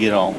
get all.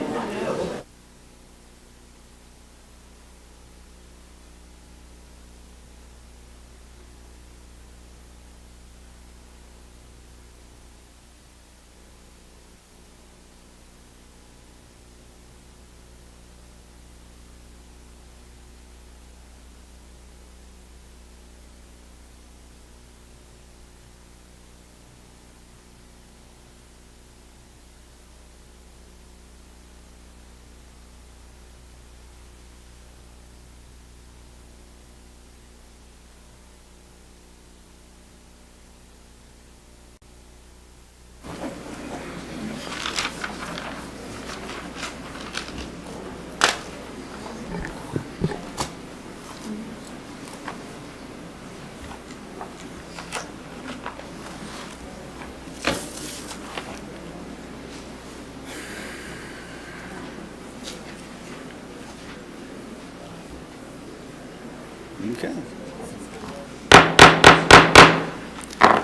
Okay.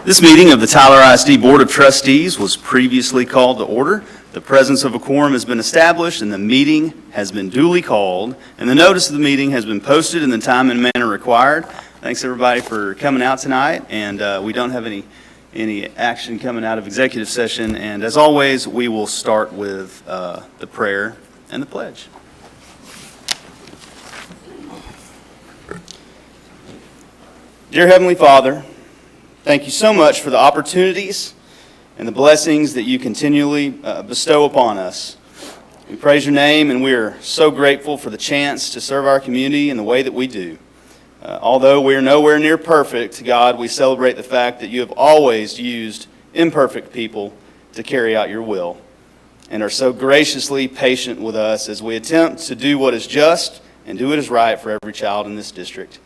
This meeting of the Tyler ISD Board of Trustees was previously called to order. The presence of a quorum has been established and the meeting has been duly called, and the notice of the meeting has been posted in the time and manner required. Thanks everybody for coming out tonight, and we don't have any action coming out of executive session, and as always, we will start with the prayer and the pledge. Dear Heavenly Father, thank you so much for the opportunities and the blessings that you continually bestow upon us. We praise your name, and we are so grateful for the chance to serve our community in the way that we do. Although we are nowhere near perfect, God, we celebrate the fact that you have always used imperfect people to carry out your will, and are so graciously patient with us as we attempt to do what is just and do what is right for every child in this district.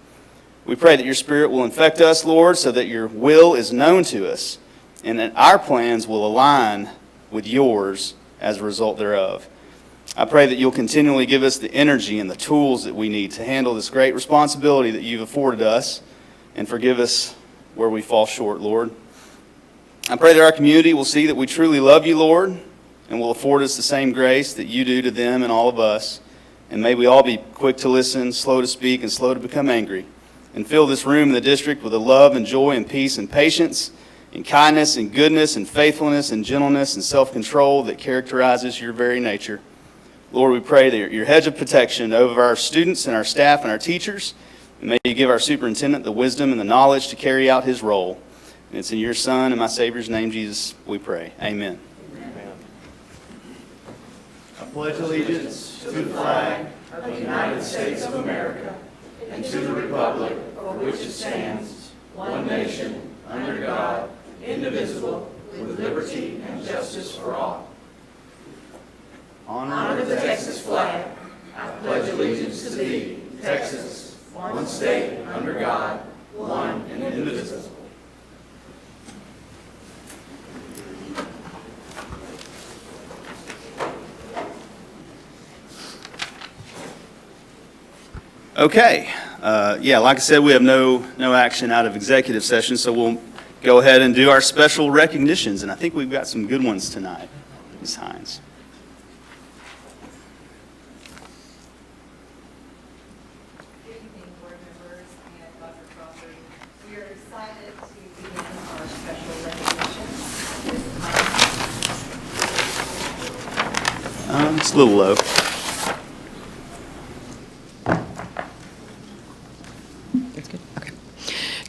We pray that your Spirit will infect us, Lord, so that your will is known to us and that our plans will align with yours as a result thereof. I pray that you'll continually give us the energy and the tools that we need to handle this great responsibility that you've afforded us, and forgive us where we fall short, Lord. I pray that our community will see that we truly love you, Lord, and will afford us the same grace that you do to them and all of us. And may we all be quick to listen, slow to speak, and slow to become angry. And fill this room in the district with the love and joy and peace and patience and kindness and goodness and faithfulness and gentleness and self-control that characterizes your very nature. Lord, we pray that your hedge of protection over our students and our staff and our teachers, and may you give our superintendent the wisdom and the knowledge to carry out his role. And it's in your Son and my Savior's name, Jesus, we pray. Amen. Amen. I pledge allegiance to the flag of the United States of America, and to the republic for which it stands, one nation, under God, indivisible, with liberty and justice for all. Honor the Texas flag. I pledge allegiance to thee, Texas, one state, under God, one and indivisible. Okay. Like I said, we have no action out of executive session, so we'll go ahead and do our special recognitions, and I think we've got some good ones tonight. Ms. Hines. Good evening, board members and Dr. Crawford. We are excited to begin our special recognition. It's a little low.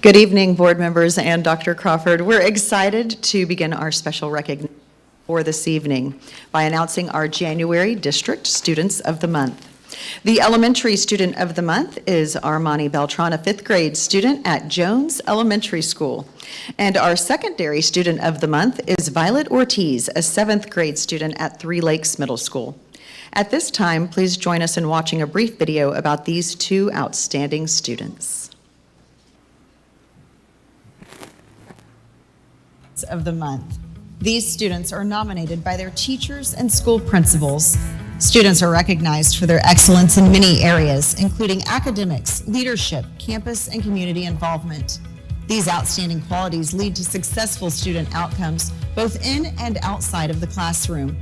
Good evening, board members and Dr. Crawford. We're excited to begin our special recognition for this evening by announcing our January District Students of the Month. The elementary student of the month is Armani Beltran, a 5th grade student at Jones Elementary School. And our secondary student of the month is Violet Ortiz, a 7th grade student at Three Lakes Middle School. At this time, please join us in watching a brief video about these two outstanding students. Of the month. These students are nominated by their teachers and school principals. Students are recognized for their excellence in many areas, including academics, leadership, campus, and community involvement. These outstanding qualities lead to successful student outcomes, both in and outside of the classroom.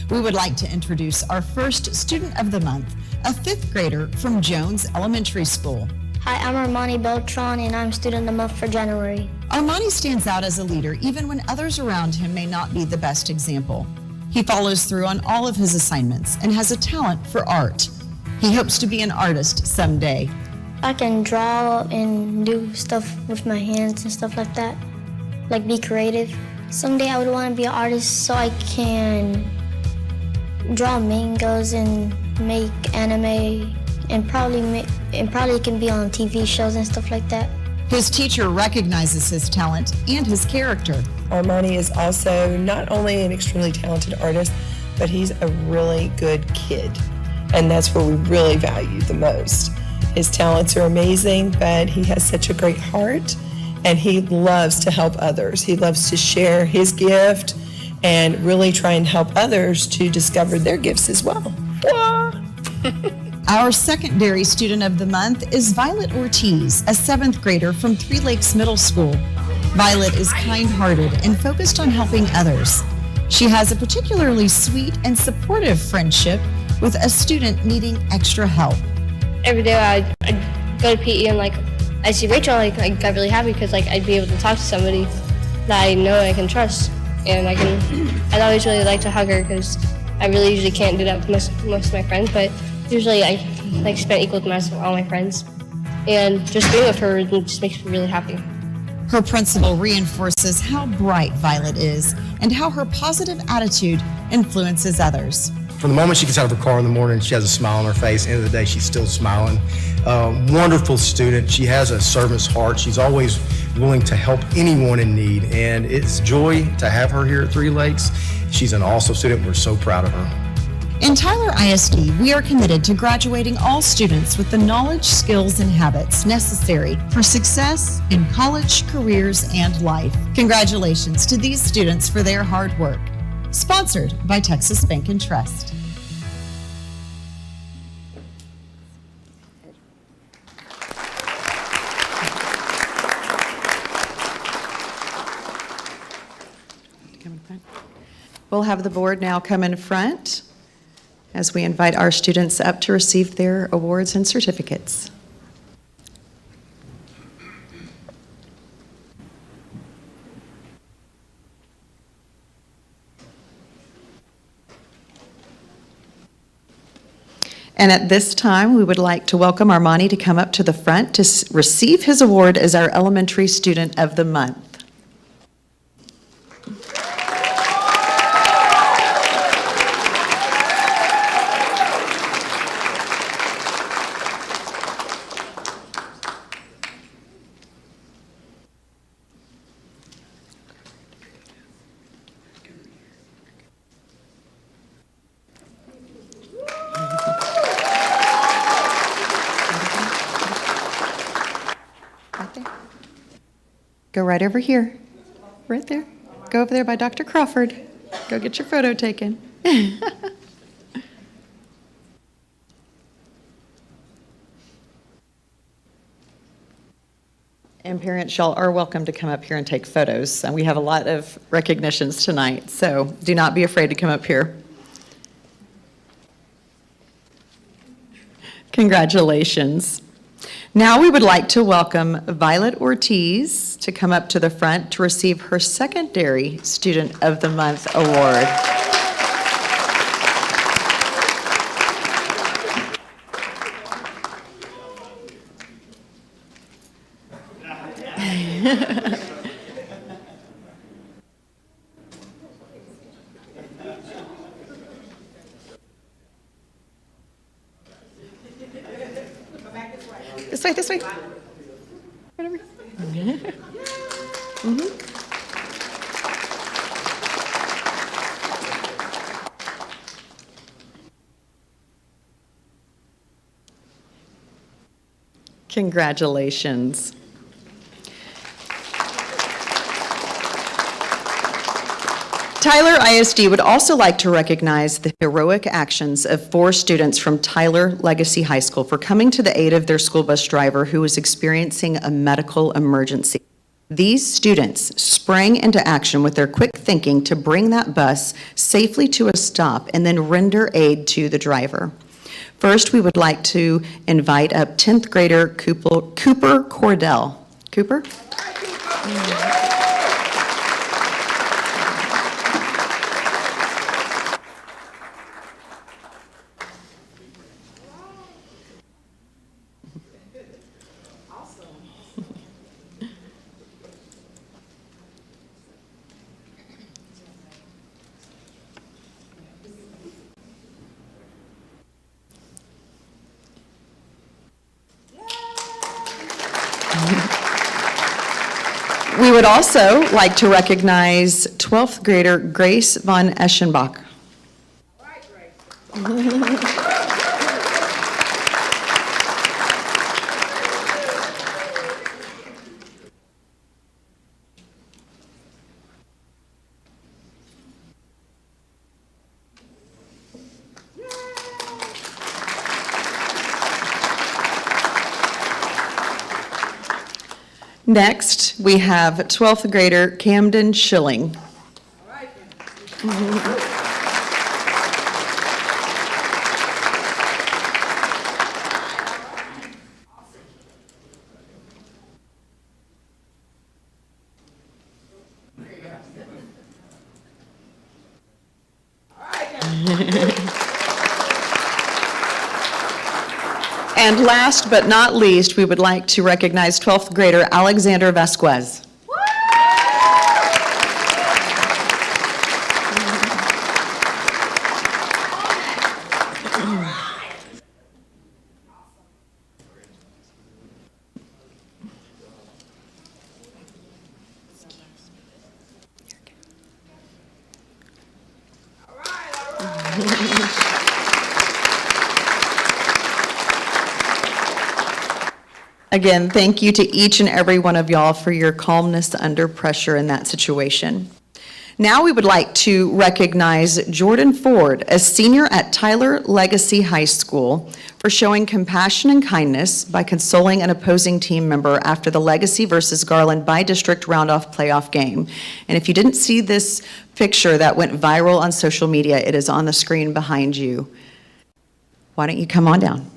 We would like to introduce our first student of the month, a fifth grader from Jones Elementary School. Hi, I'm Armani Beltran, and I'm student of the month for January. Armani stands out as a leader even when others around him may not be the best example. He follows through on all of his assignments and has a talent for art. He hopes to be an artist someday. I can draw and do stuff with my hands and stuff like that, like be creative. Someday I would want to be an artist so I can draw mangas and make anime and probably can be on TV shows and stuff like that. His teacher recognizes his talent and his character. Armani is also not only an extremely talented artist, but he's a really good kid. And that's what we really value the most. His talents are amazing, but he has such a great heart, and he loves to help others. He loves to share his gift and really try and help others to discover their gifts as well. Our secondary student of the month is Violet Ortiz, a seventh grader from Three Lakes Middle School. Violet is kind-hearted and focused on helping others. She has a particularly sweet and supportive friendship with a student needing extra help. Every day I'd go to PE and I see Rachel, I got really happy because I'd be able to talk to somebody that I know I can trust. And I'd always really like to hug her because I really usually can't do that with most of my friends, but usually I spend equal amounts with all my friends. And just being with her just makes me really happy. Her principal reinforces how bright Violet is and how her positive attitude influences others. From the moment she gets out of her car in the morning, she has a smile on her face. End of the day, she's still smiling. Wonderful student. She has a servant's heart. She's always willing to help anyone in need, and it's joy to have her here at Three Lakes. She's an awesome student. We're so proud of her. In Tyler ISD, we are committed to graduating all students with the knowledge, skills, and habits necessary for success in college, careers, and life. Congratulations to these students for their hard work. Sponsored by Texas Bank and Trust. We'll have the board now come in front as we invite our students up to receive their awards and certificates. And at this time, we would like to welcome Armani to come up to the front to receive his award as our Elementary Student of the Month. Go right over here, right there. Go over there by Dr. Crawford. Go get your photo taken. And parents, y'all are welcome to come up here and take photos. And we have a lot of recognitions tonight, so do not be afraid to come up here. Congratulations. Now we would like to welcome Violet Ortiz to come up to the front to receive her Secondary Student of the Month award. This way. Right over here. Congratulations. Tyler ISD would also like to recognize the heroic actions of 4 students from Tyler Legacy High School for coming to the aid of their school bus driver who was experiencing a medical emergency. These students sprang into action with their quick thinking to bring that bus safely to a stop and then render aid to the driver. First, we would like to invite up 10th grader Cooper Cordell. Cooper? We would also like to recognize 12th grader Grace von Eschenbach. Next, we have 12th grader Camden Schilling. And last but not least, we would like to recognize 12th grader Alexander Vasquez. Again, thank you to each and every one of y'all for your calmness under pressure in that situation. Now we would like to recognize Jordan Ford, a senior at Tyler Legacy High School, for showing compassion and kindness by consoling an opposing team member after the Legacy versus Garland by-district round-off playoff game. And if you didn't see this picture that went viral on social media, it is on the screen behind you. Why don't you come on down?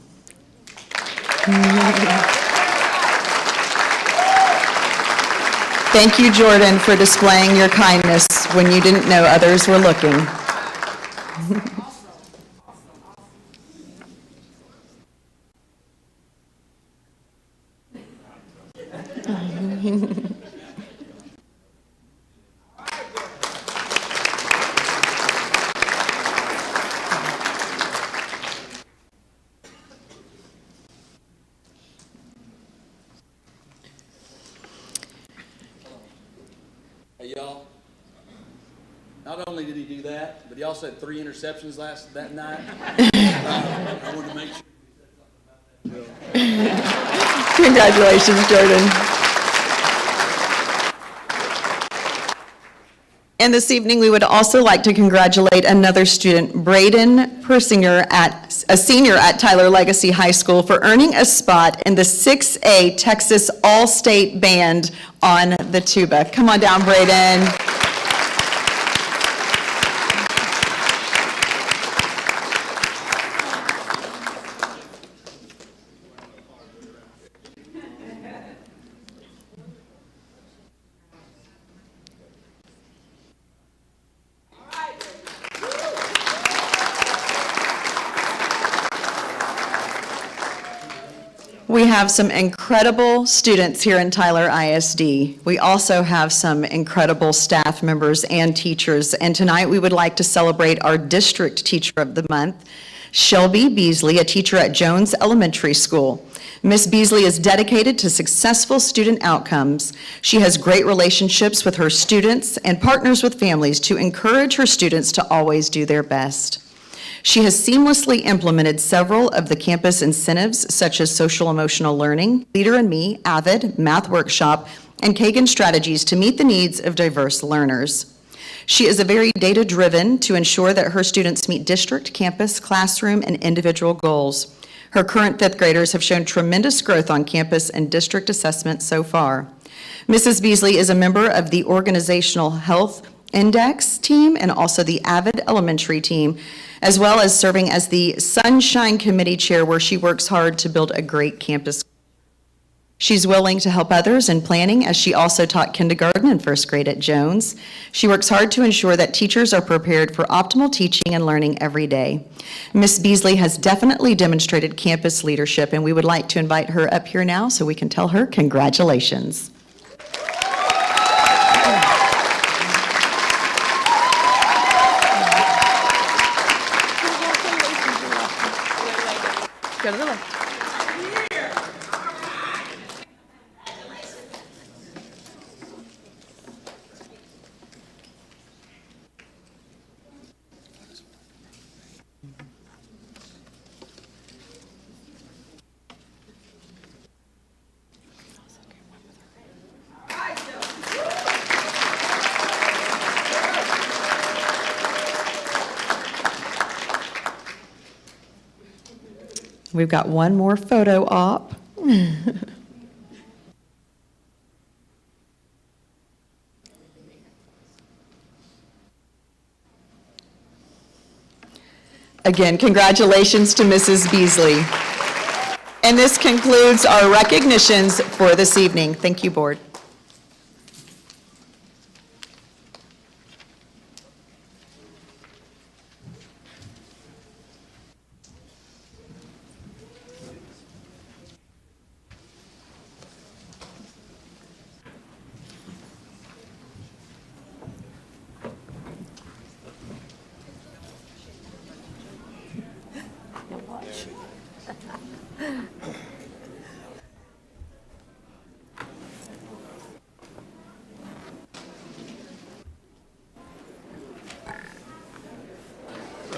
Thank you, Jordan, for displaying your kindness when you didn't know others were looking. Hey, y'all. Not only did he do that, but he also had 3 interceptions that night. I wanted to make sure. Congratulations, Jordan. And this evening, we would also like to congratulate another student, Braden Persinger, a senior at Tyler Legacy High School, for earning a spot in the 6A Texas All-State Band on the tuba. Come on down, Braden. We have some incredible students here in Tyler ISD. We also have some incredible staff members and teachers. And tonight we would like to celebrate our District Teacher of the Month, Shelby Beasley, a teacher at Jones Elementary School. Miss Beasley is dedicated to successful student outcomes. She has great relationships with her students and partners with families to encourage her students to always do their best. She has seamlessly implemented several of the campus incentives, such as social emotional learning, Leader in Me, AVID, Math Workshop, and Kagan strategies to meet the needs of diverse learners. She is very data-driven to ensure that her students meet district, campus, classroom, and individual goals. Her current fifth graders have shown tremendous growth on campus and district assessment so far. Mrs. Beasley is a member of the Organizational Health Index team and also the Avid Elementary team, as well as serving as the Sunshine Committee Chair, where she works hard to build a great campus. She's willing to help others in planning, as she also taught kindergarten and first grade at Jones. She works hard to ensure that teachers are prepared for optimal teaching and learning every day. Ms. Beasley has definitely demonstrated campus leadership, and we would like to invite her up here now so we can tell her congratulations. Go to the left. We've got one more photo op. Again, congratulations to Mrs. Beasley. And this concludes our recognitions for this evening. Thank you, Board.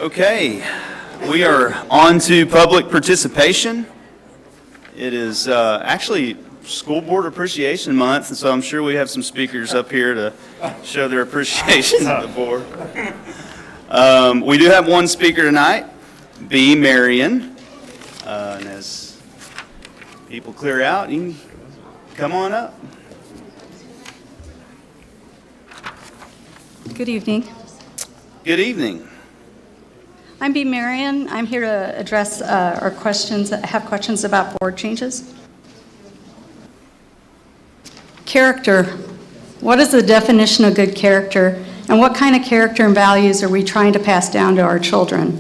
Okay, we are on to public participation. It is actually School Board Appreciation Month, and so I'm sure we have some speakers up here to show their appreciation to the board. We do have one speaker tonight, B. Marion. And as people clear out, you can come on up. Good evening. Good evening. I'm B. Marion. I'm here to address our questions, have questions about board changes. Character. What is the definition of good character, and what kind of character and values are we trying to pass down to our children?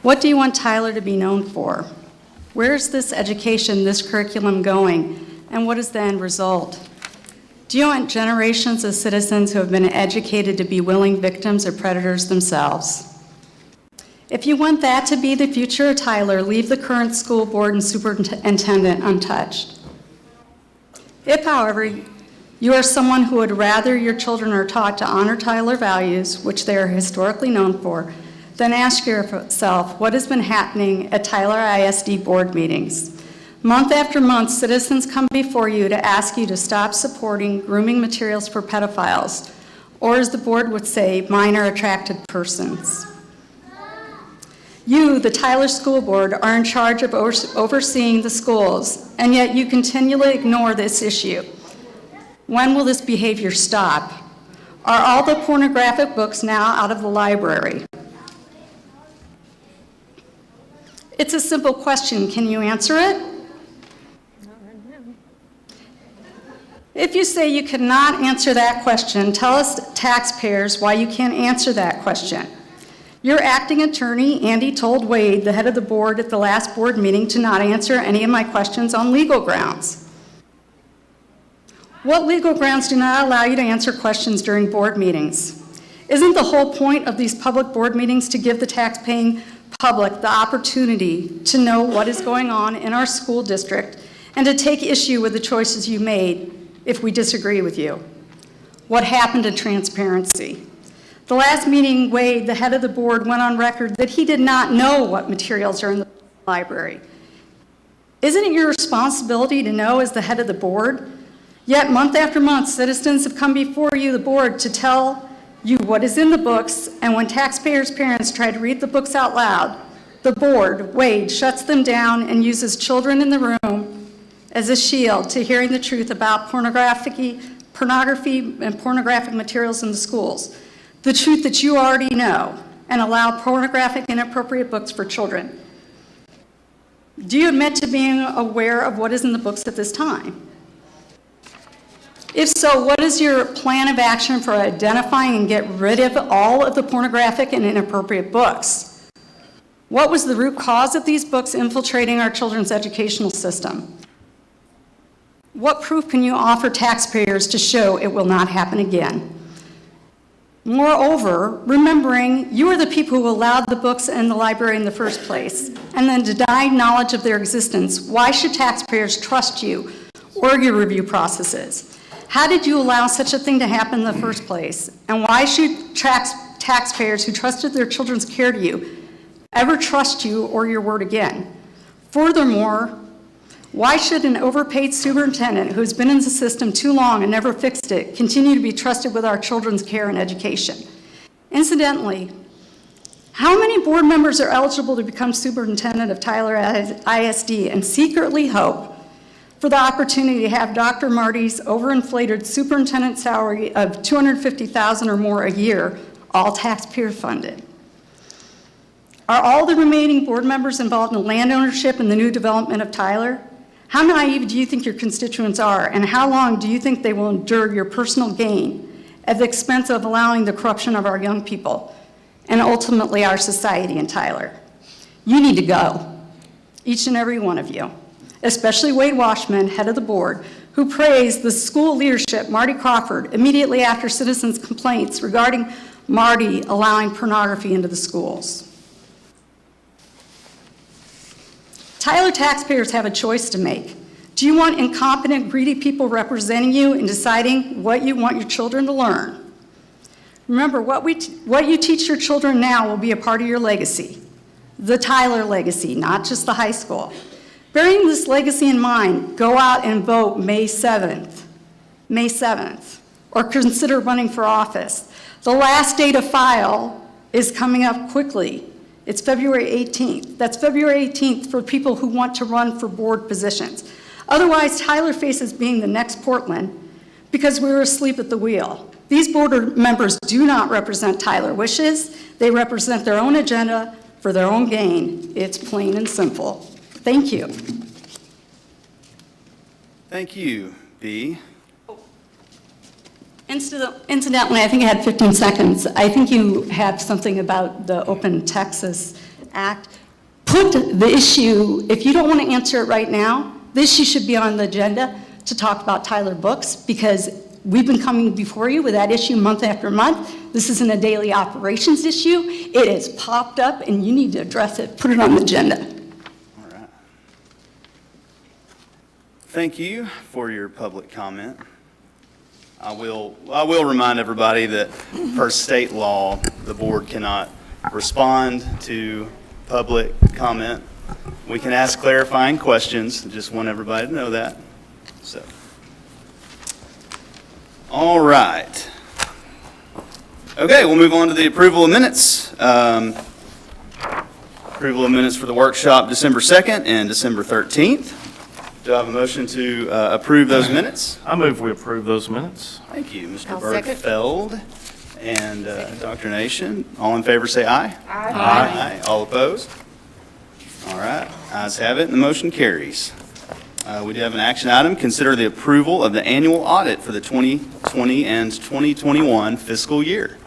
What do you want Tyler to be known for? Where is this education, this curriculum going, and what is the end result? Do you want generations of citizens who have been educated to be willing victims or predators themselves? If you want that to be the future of Tyler, leave the current school board and superintendent untouched. If, however, you are someone who would rather your children are taught to honor Tyler values, which they are historically known for, then ask yourself what has been happening at Tyler ISD board meetings. Month after month, citizens come before you to ask you to stop supporting grooming materials for pedophiles, or as the board would say, minor attracted persons. You, the Tyler School Board, are in charge of overseeing the schools, and yet you continually ignore this issue. When will this behavior stop? Are all the pornographic books now out of the library? It's a simple question. Can you answer it? If you say you cannot answer that question, tell us taxpayers why you can't answer that question. Your acting attorney, Andy, told Wade, the head of the board at the last board meeting, to not answer any of my questions on legal grounds. What legal grounds do not allow you to answer questions during board meetings? Isn't the whole point of these public board meetings to give the taxpaying public the opportunity to know what is going on in our school district and to take issue with the choices you made if we disagree with you? What happened to transparency? The last meeting, Wade, the head of the board, went on record that he did not know what materials are in the library. Isn't it your responsibility to know as the head of the board? Yet month after month, citizens have come before you, the board, to tell you what is in the books, and when taxpayers' parents try to read the books out loud, The board, Wade, shuts them down and uses children in the room as a shield to hearing the truth about pornography and pornographic materials in the schools. The truth that you already know, and allow pornographic inappropriate books for children. Do you admit to being aware of what is in the books at this time? If so, what is your plan of action for identifying and get rid of all of the pornographic and inappropriate books? What was the root cause of these books infiltrating our children's educational system? What proof can you offer taxpayers to show it will not happen again? Moreover, remembering you are the people who allowed the books in the library in the first place, and then denied knowledge of their existence, why should taxpayers trust you or your review processes? How did you allow such a thing to happen in the first place? And why should taxpayers who trusted their children's care to you ever trust you or your word again? Furthermore, why should an overpaid superintendent who's been in the system too long and never fixed it continue to be trusted with our children's care and education? Incidentally, how many board members are eligible to become superintendent of Tyler ISD and secretly hope for the opportunity to have Dr. Marty's overinflated superintendent salary of $250,000 or more a year, all taxpayer funded? Are all the remaining board members involved in land ownership and the new development of Tyler? How naive do you think your constituents are, and how long do you think they will endure your personal gain at the expense of allowing the corruption of our young people and ultimately our society in Tyler? You need to go, each and every one of you, especially Wade Washman, head of the board, who praised the school leadership, Marty Crawford, immediately after citizens' complaints regarding Marty allowing pornography into the schools. Tyler taxpayers have a choice to make. Do you want incompetent, greedy people representing you in deciding what you want your children to learn? Remember, what you teach your children now will be a part of your legacy, the Tyler legacy, not just the high school. Bearing this legacy in mind, go out and vote May 7th, or consider running for office. The last day to file is coming up quickly. It's February 18th. That's February 18th for people who want to run for board positions. Otherwise, Tyler faces being the next Portland because we were asleep at the wheel. These board members do not represent Tyler wishes. They represent their own agenda for their own gain. It's plain and simple. Thank you. Thank you, B. Incidentally, I think I had 15 seconds. I think you have something about the Open Texas Act. Put the issue, if you don't want to answer it right now, this issue should be on the agenda to talk about Tyler books, because we've been coming before you with that issue month after month. This isn't a daily operations issue. It has popped up and you need to address it. Put it on the agenda. All right. Thank you for your public comment. I will remind everybody that per state law, the board cannot respond to public comment. We can ask clarifying questions. Just want everybody to know that. So, all right. Okay, we'll move on to the approval of minutes. Approval of minutes for the workshop December 2nd and December 13th. Do I have a motion to approve those minutes? I move we approve those minutes. Thank you, Mr. I'll second. Bergfeld and Dr. Nation. All in favor say aye. Aye. Aye. All opposed? All right, ayes have it, and the motion carries. We do have an action item. Consider the approval of the annual audit for the 2020 and 2021 fiscal year.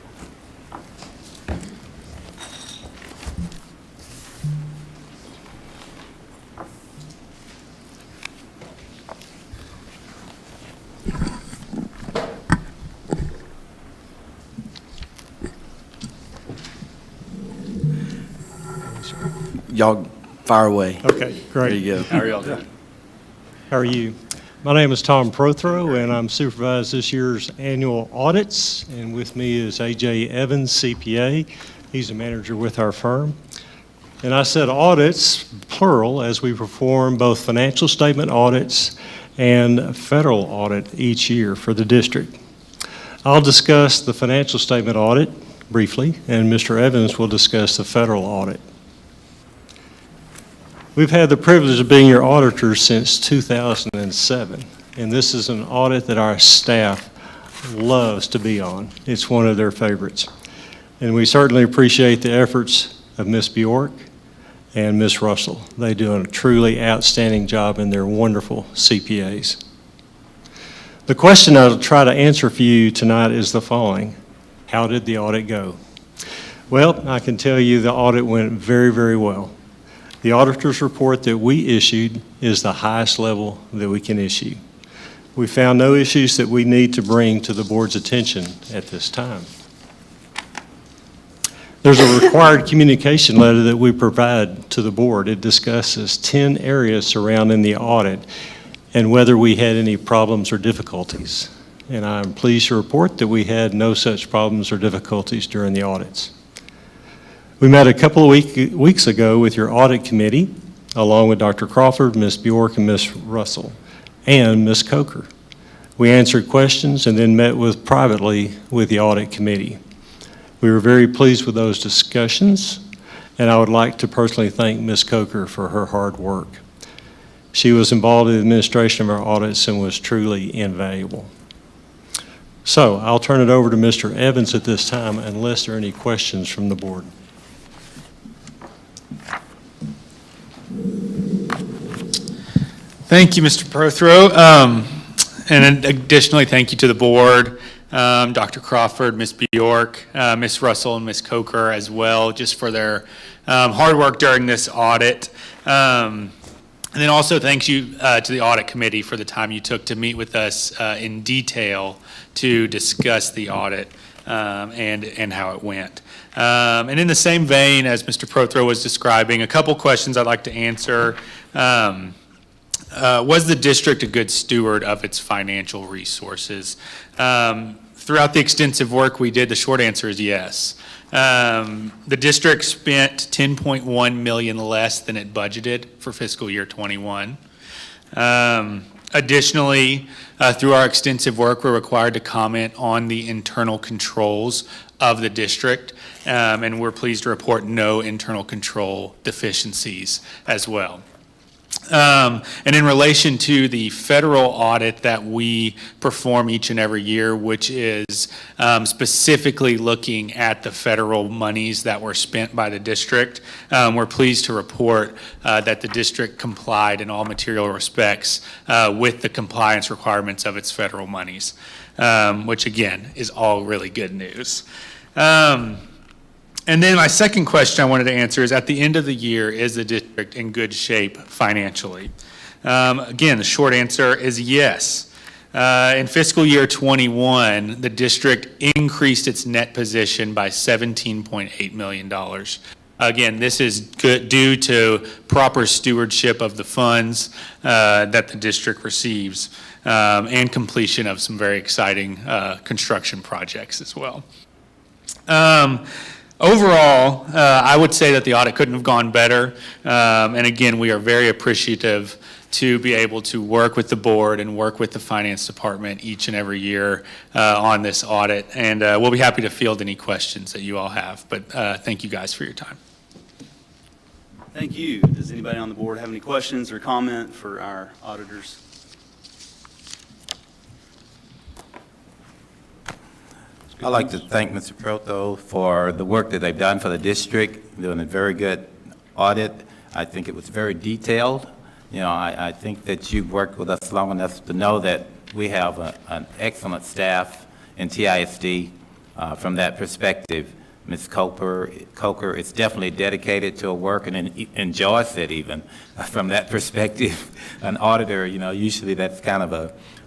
Y'all fire away. Okay, great. There you go. How are y'all doing? How are you? My name is Tom Prothro, and I'm supervise this year's annual audits. And with me is A.J. Evans, CPA. He's a manager with our firm. And I said audits, plural, as we perform both financial statement audits and federal audit each year for the district. I'll discuss the financial statement audit briefly, and Mr. Evans will discuss the federal audit. We've had the privilege of being your auditors since 2007, and this is an audit that our staff loves to be on. It's one of their favorites. And we certainly appreciate the efforts of Ms. Bjork and Ms. Russell. They do a truly outstanding job, and they're wonderful CPAs. The question I'll try to answer for you tonight is the following: how did the audit go? Well, I can tell you the audit went very, very well. The auditor's report that we issued is the highest level that we can issue. We found no issues that we need to bring to the board's attention at this time. There's a required communication letter that we provide to the board. It discusses 10 areas surrounding the audit and whether we had any problems or difficulties. And I'm pleased to report that we had no such problems or difficulties during the audits. We met a couple of weeks ago with your audit committee, along with Dr. Crawford, Ms. Bjork, and Ms. Russell, and Ms. Coker. We answered questions and then met privately with the audit committee. We were very pleased with those discussions, and I would like to personally thank Ms. Coker for her hard work. She was involved in the administration of our audits and was truly invaluable. So I'll turn it over to Mr. Evans at this time unless there are any questions from the board. Thank you, Mr. Prothro. And additionally, thank you to the board, Dr. Crawford, Ms. Bjork, Ms. Russell, and Ms. Coker as well, just for their hard work during this audit. And then also thank you to the audit committee for the time you took to meet with us in detail to discuss the audit and how it went. And in the same vein as Mr. Prothro was describing, a couple questions I'd like to answer. Was the district a good steward of its financial resources? Throughout the extensive work we did, the short answer is yes. The district spent $10.1 million less than it budgeted for fiscal year 21. Additionally, through our extensive work, we're required to comment on the internal controls of the district, and we're pleased to report no internal control deficiencies as well. And in relation to the federal audit that we perform each and every year, which is specifically looking at the federal monies that were spent by the district, we're pleased to report that the district complied in all material respects with the compliance requirements of its federal monies, which again is all really good news. And then my second question I wanted to answer is, at the end of the year, is the district in good shape financially? Again, the short answer is yes. In fiscal year 21, the district increased its net position by $17.8 million. Again, this is due to proper stewardship of the funds that the district receives and completion of some very exciting construction projects as well. Overall, I would say that the audit couldn't have gone better. And again, we are very appreciative to be able to work with the board and work with the finance department each and every year on this audit. And we'll be happy to field any questions that you all have. But thank you guys for your time. Thank you. Does anybody on the board have any questions or comment for our auditors? I'd like to thank Mr. Prothro for the work that they've done for the district, doing a very good audit. I think it was very detailed. You know, I think that you've worked with us long enough to know that we have an excellent staff in TISD from that perspective. Ms. Coker is definitely dedicated to her work and enjoys it even from that perspective. An auditor, you know, usually that's kind of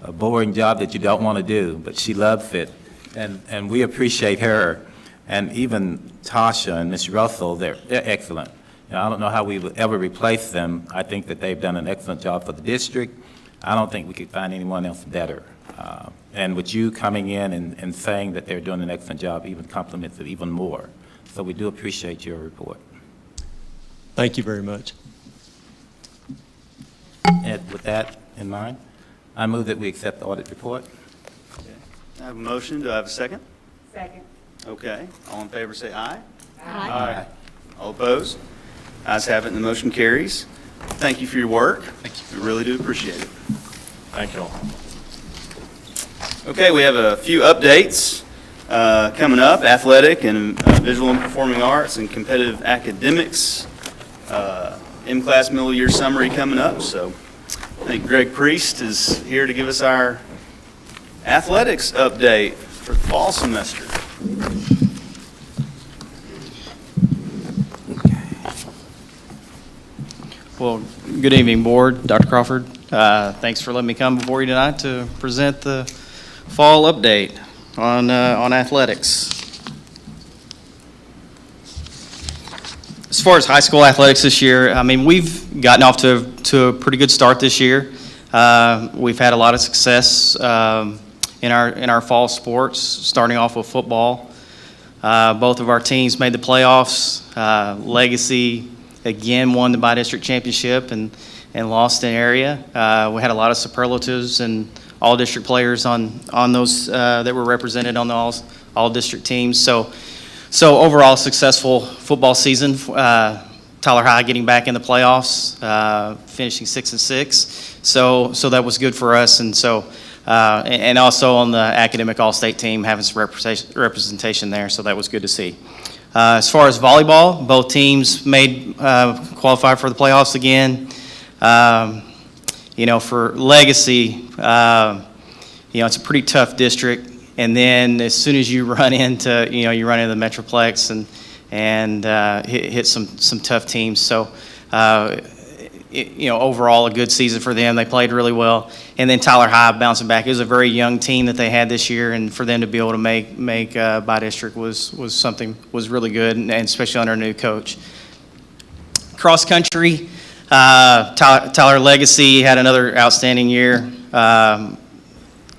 a boring job that you don't want to do, but she loves it. And we appreciate her. And even Tasha and Ms. Russell, they're excellent. You know, I don't know how we will ever replace them. I think that they've done an excellent job for the district. I don't think we could find anyone else better. And with you coming in and saying that they're doing an excellent job, even compliments it even more. So we do appreciate your report. Thank you very much. And with that in mind, I move that we accept the audit report. I have a motion. Do I have a second? Second. Okay. All in favor say aye. Aye. All opposed? Ayes have it and the motion carries. Thank you for your work. Thank you. We really do appreciate it. Thank you all. Okay, we have a few updates coming up. Athletic and visual and performing arts and competitive academics. M-Class middle year summary coming up. So I think Greg Priest is here to give us our athletics update for the fall semester. Well, good evening, Board. Dr. Crawford, thanks for letting me come before you tonight to present the fall update on athletics. As far as high school athletics this year, I mean, we've gotten off to a pretty good start this year. We've had a lot of success in our fall sports, starting off with football. Both of our teams made the playoffs. Legacy again won the by-district championship and lost an area. We had a lot of superlatives and all-district players on those that were represented on the all-district teams. So overall, successful football season. Tyler High getting back in the playoffs, finishing 6-6. So that was good for us, and also on the academic all-state team having some representation there. So that was good to see. As far as volleyball, both teams qualified for the playoffs again. For Legacy, it's a pretty tough district. And then as soon as you run into the Metroplex and hit some tough teams. So, overall a good season for them. They played really well. And then Tyler High bouncing back. It was a very young team that they had this year, and for them to be able to make by-district was really good, and especially under a new coach. Cross country, Tyler Legacy had another outstanding year.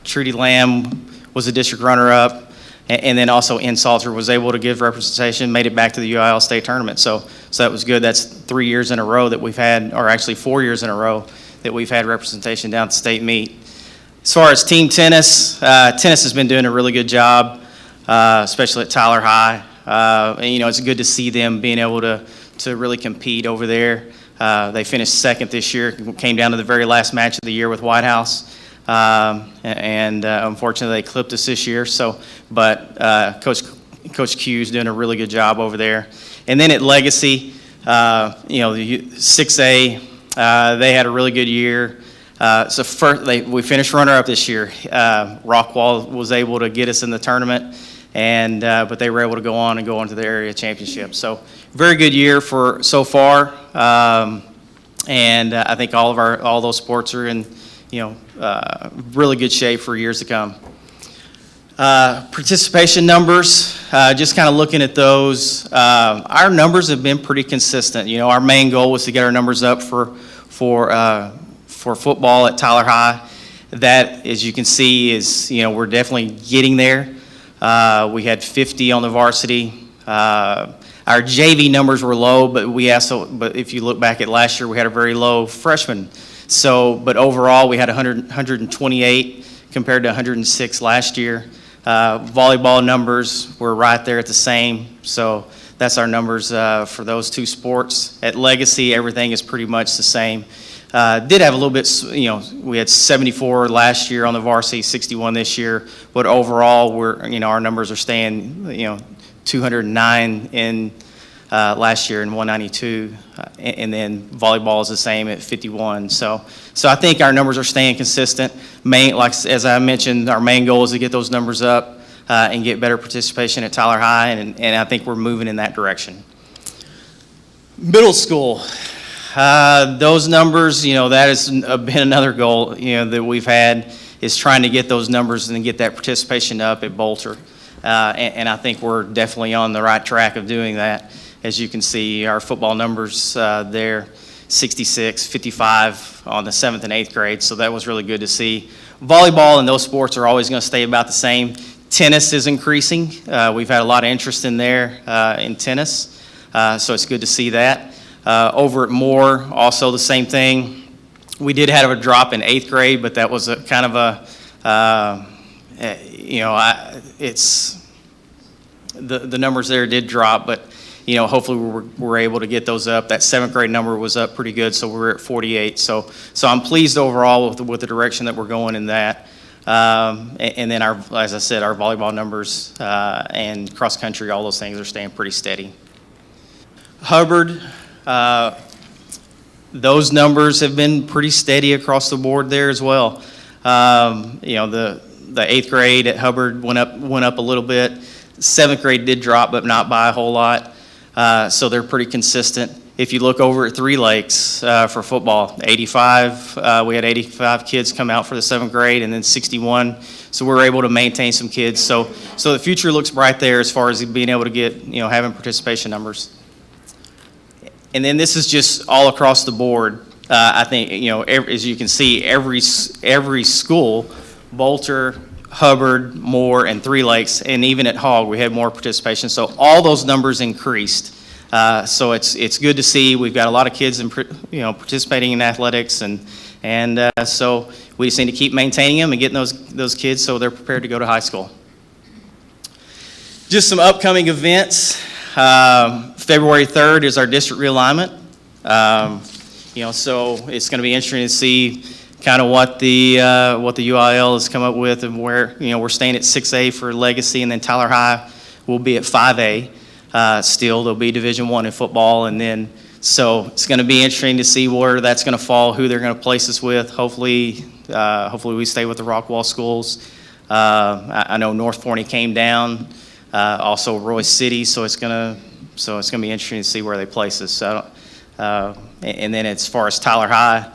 Trudy Lamb was a district runner-up, and then also Salter was able to give representation, made it back to the UIL state tournament. So that was good. That's 3 years in a row that we've had, or actually 4 years in a row that we've had representation down at the state meet. As far as team tennis, tennis has been doing a really good job, especially at Tyler High. And it's good to see them being able to really compete over there. They finished second this year, came down to the very last match of the year with White House. Unfortunately, they clipped us this year. But Coach Q is doing a really good job over there. And then at Legacy, the 6A, they had a really good year. We finished runner-up this year. Rockwall was able to get us in the tournament, but they were able to go on to the area championship. So very good year so far. I think all those sports are in really good shape for years to come. Participation numbers, just kind of looking at those, our numbers have been pretty consistent. Our main goal was to get our numbers up for football at Tyler High. That, as you can see, is we're definitely getting there. We had 50 on the varsity. Our JV numbers were low, but if you look back at last year, we had a very low freshman. But overall, we had 128 compared to 106 last year. Volleyball numbers were right there at the same. So that's our numbers for those two sports. At Legacy, everything is pretty much the same. Did have a little bit, we had 74 last year on the varsity, 61 this year. But overall, our numbers are staying, 209 in last year and 192, and then volleyball is the same at 51. So I think our numbers are staying consistent. As I mentioned, our main goal is to get those numbers up and get better participation at Tyler High, and I think we're moving in that direction. Middle school, those numbers, that has been another goal, that we've had, is trying to get those numbers and get that participation up at Bolter. And I think we're definitely on the right track of doing that. As you can see, our football numbers there, 66, 55 on the 7th and 8th grade, so that was really good to see. Volleyball and those sports are always going to stay about the same. Tennis is increasing. We've had a lot of interest in there in tennis, so it's good to see that. Over at Moore, also the same thing. We did have a drop in 8th grade, but that was a kind of the numbers there did drop, but hopefully we're able to get those up. That 7th grade number was up pretty good, so we're at 48. So I'm pleased overall with the direction that we're going in that. And then as I said, our volleyball numbers and cross country, all those things are staying pretty steady. Hubbard, those numbers have been pretty steady across the board there as well. The 8th grade at Hubbard went up a little bit. 7th grade did drop, but not by a whole lot. So they're pretty consistent. If you look over at Three Lakes for football, 85, we had 85 kids come out for the 7th grade, and then 61. So we're able to maintain some kids. So the future looks bright there as far as being able to get, having participation numbers. And then this is just all across the board. I think, as you can see, every school, Bolter, Hubbard, Moore, and Three Lakes, and even at Hogg, we had more participation. So all those numbers increased. So it's good to see. We've got a lot of kids, participating in athletics, and so we just need to keep maintaining them and getting those kids so they're prepared to go to high school. Just some upcoming events. February 3rd is our district realignment. So it's going to be interesting to see kind of what the UIL has come up with, and where, we're staying at 6A for Legacy, and then Tyler High will be at 5A. Still, there'll be Division I in football, and then, so it's going to be interesting to see where that's going to fall, who they're going to place us with. Hopefully we stay with the Rockwall schools. I know North Forney came down, also Royce City, so it's going to be interesting to see where they place us. And then as far as Tyler High,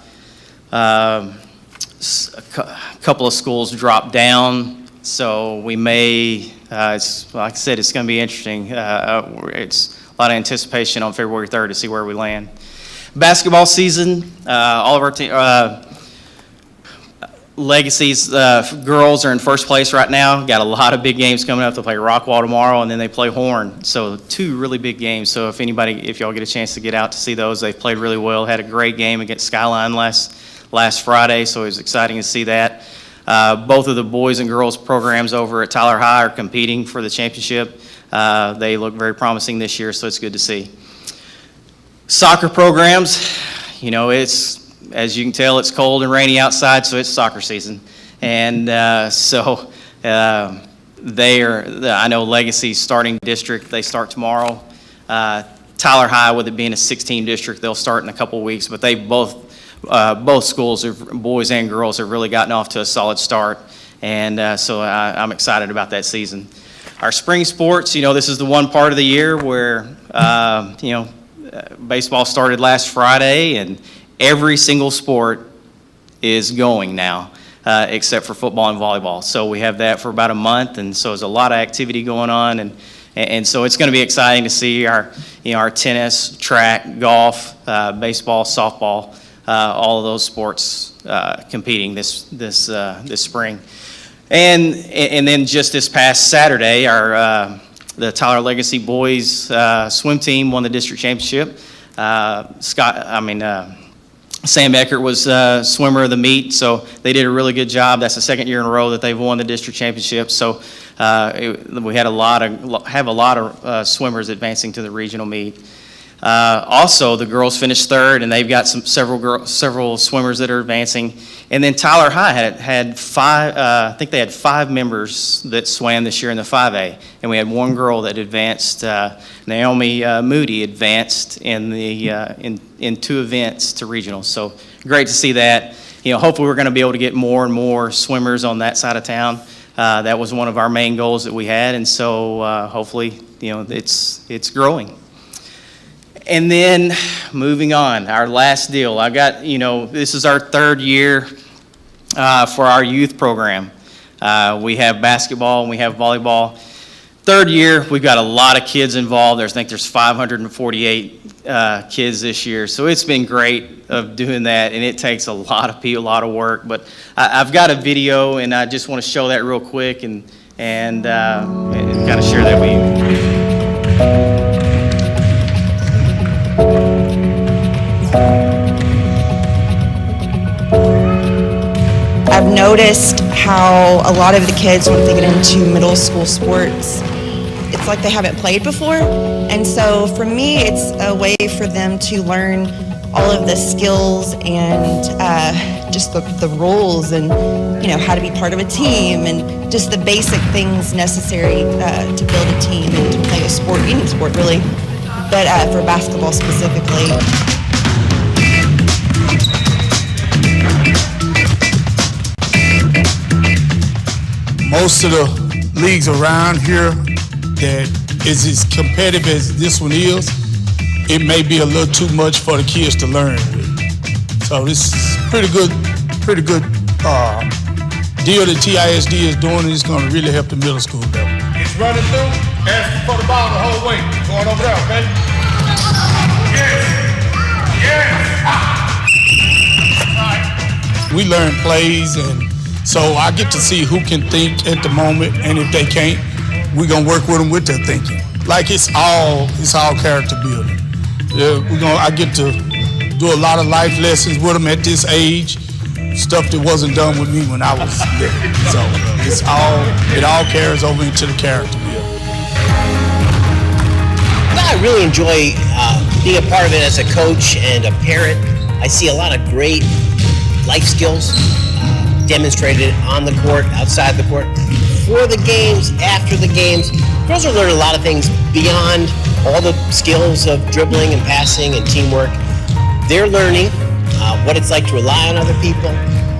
a couple of schools dropped down, so we may, like I said, it's going to be interesting. It's a lot of anticipation on February 3rd to see where we land. Basketball season, all of our Legacy's girls are in first place right now. Got a lot of big games coming up. They play Rockwall tomorrow, and then they play Horn. So 2 really big games. So if y'all get a chance to get out to see those, they played really well. Had a great game against Skyline last Friday, so it was exciting to see that. Both of the boys and girls programs over at Tyler High are competing for the championship. They look very promising this year, so it's good to see. Soccer programs, it's, as you can tell, it's cold and rainy outside, so it's soccer season. And I know Legacy's starting district, they start tomorrow. Tyler High, with it being a 16 district, they'll start in a couple of weeks, but they both schools, boys and girls, have really gotten off to a solid start. And so I'm excited about that season. Our spring sports, this is the one part of the year where, baseball started last Friday, and every single sport is going now, except for football and volleyball. So we have that for about a month, and so there's a lot of activity going on, and so it's going to be exciting to see our tennis, track, golf, baseball, softball, all of those sports competing this spring. And then just this past Saturday, the Tyler Legacy boys swim team won the district championship. Sam Eckert was swimmer of the meet, so they did a really good job. That's the 2nd year in a row that they've won the district championship. So we have a lot of swimmers advancing to the regional meet. Also, the girls finished 3rd, and they've got several swimmers that are advancing. And then Tyler High had 5. I think they had 5 members that swam this year in the 5A, and we had 1 girl that advanced. Naomi Moody advanced in 2 events to regionals. So great to see that. Hopefully we're going to be able to get more and more swimmers on that side of town. That was one of our main goals that we had, and so hopefully it's growing. And then moving on, our last deal. I got, this is our 3rd year for our youth program. We have basketball and we have volleyball. 3rd year, we've got a lot of kids involved. I think there's 548 kids this year. So it's been great of doing that, and it takes a lot of people, a lot of work. But I've got a video, and I just want to show that real quick and kind of share that with you. I've noticed how a lot of the kids, once they get into middle school sports, it's like they haven't played before. And so for me, it's a way for them to learn all of the skills and just the rules and, you know, how to be part of a team and just the basic things necessary to build a team and to play a sport, any sport really, but for basketball specifically. Most of the leagues around here that is as competitive as this one is, it may be a little too much for the kids to learn with. So this is pretty good deal that TISD is doing, and it's going to really help the middle school level. It's running through, asking for the ball the whole way. Going over there, okay? Yes. We learn plays, and so I get to see who can think at the moment, and if they can't, we're going to work with them with their thinking. Like it's all character building. I get to do a lot of life lessons with them at this age, stuff that wasn't done with me when I was there. So it all carries over into the character building. I really enjoy being a part of it as a coach and a parent. I see a lot of great life skills demonstrated on the court, outside the court, for the games, after the games. Girls are learning a lot of things beyond all the skills of dribbling and passing and teamwork. They're learning what it's like to rely on other people,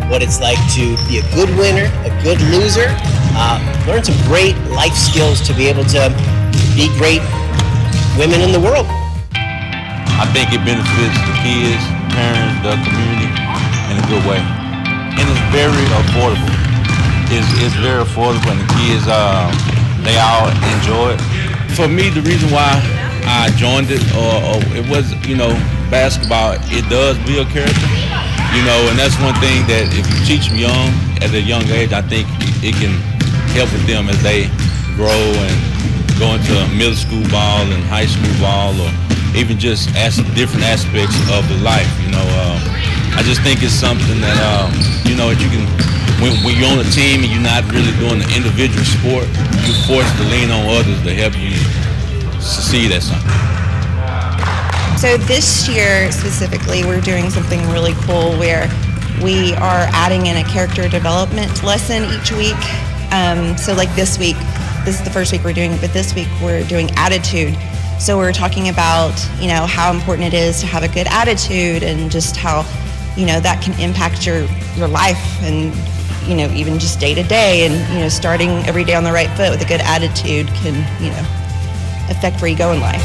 what it's like to be a good winner, a good loser, learn some great life skills to be able to be great women in the world. I think it benefits the kids, parents, the community in a good way. And it's very affordable. It's very affordable, and the kids, they all enjoy it. For me, the reason why I joined it, or it was, basketball, it does build character, and that's one thing that if you teach them young, at a young age, I think it can help with them as they grow and go into middle school ball and high school ball, or even just different aspects of the life, I just think it's something that, that you can, when you're on a team and you're not really doing the individual sport, you're forced to lean on others to help you succeed at something. So this year specifically, we're doing something really cool where we are adding in a character development lesson each week. So like this week, this is the first week we're doing it, but this week we're doing attitude. So we're talking about, how important it is to have a good attitude and just how, that can impact your life and, even just day to day, and, starting every day on the right foot with a good attitude can, affect where you go in life.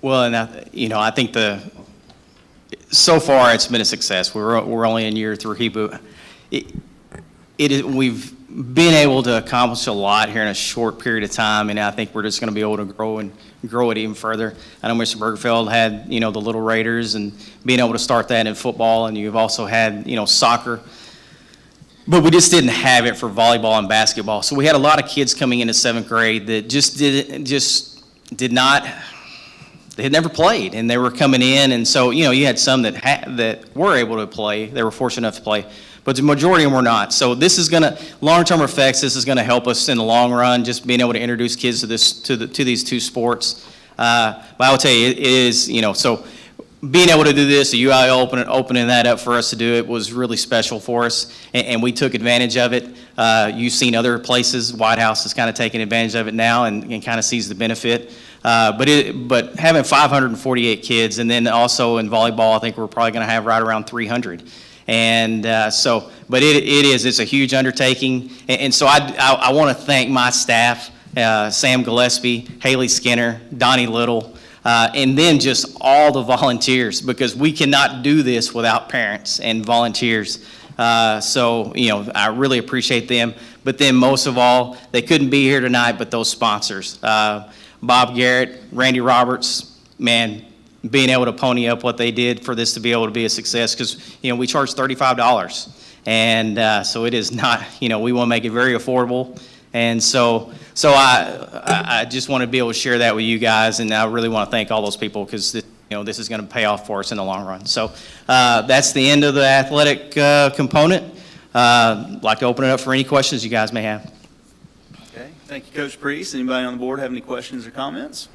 Well, and I think so far it's been a success. We're only in year 3, but we've been able to accomplish a lot here in a short period of time, and I think we're just going to be able to grow it even further. I know Mr. Bergfeld had the Little Raiders, and being able to start that in football, and you've also had soccer. But we just didn't have it for volleyball and basketball. So we had a lot of kids coming into 7th grade that they had never played, and they were coming in, and so you had some that were able to play. They were fortunate enough to play, but the majority of them were not. So this is going to long-term effects. This is going to help us in the long run, just being able to introduce kids to these two sports. But I will tell you, it is so being able to do this, the UIL opening that up for us to do it was really special for us, and we took advantage of it. You've seen other places, White House is kind of taking advantage of it now and kind of sees the benefit. But having 548 kids, and then also in volleyball, I think we're probably going to have right around 300. And but it's a huge undertaking. And so I want to thank my staff, Sam Gillespie, Haley Skinner, Donnie Little, and then just all the volunteers, because we cannot do this without parents and volunteers. So, I really appreciate them. But then most of all, they couldn't be here tonight, but those sponsors. Bob Garrett, Randy Roberts, man, being able to pony up what they did for this to be able to be a success, because, we charge $35. And so it is not, we want to make it very affordable. And so I just want to be able to share that with you guys, and I really want to thank all those people, because this is going to pay off for us in the long run. So that's the end of the athletic component. I'd like to open it up for any questions you guys may have. Okay, thank you, Coach Priest. Anybody on the board have any questions or comments?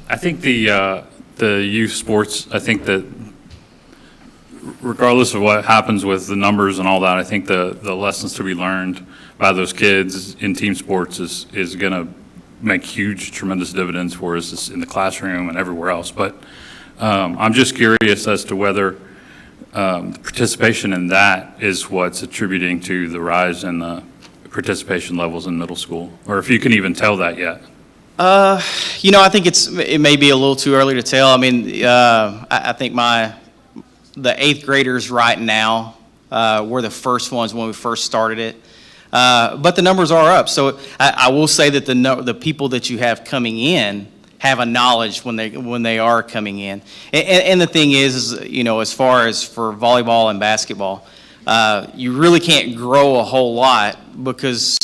I think the youth sports, I think that regardless of what happens with the numbers and all that, I think the lessons to be learned by those kids in team sports is going to make huge, tremendous dividends for us in the classroom and everywhere else. But I'm just curious as to whether participation in that is what's attributing to the rise in the participation levels in middle school, or if you can even tell that yet. I think it may be a little too early to tell. I mean, I think the 8th graders right now were the first ones when we first started it. But the numbers are up. So I will say that the people that you have coming in have a knowledge when they are coming in. And the thing is, as far as for volleyball and basketball, you really can't grow a whole lot, because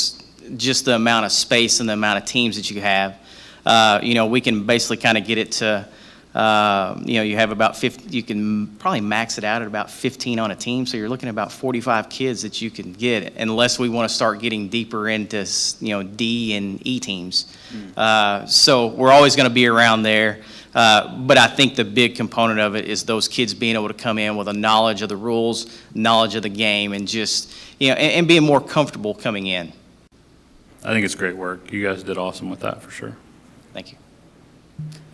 just the amount of space and the amount of teams that you have. We can basically kind of get it to, you have about 50, you can probably max it out at about 15 on a team. So you're looking at about 45 kids that you can get, unless we want to start getting deeper into, D and E teams. So we're always going to be around there. But I think the big component of it is those kids being able to come in with a knowledge of the rules, knowledge of the game, and just, and being more comfortable coming in. I think it's great work. You guys did awesome with that for sure. Thank you.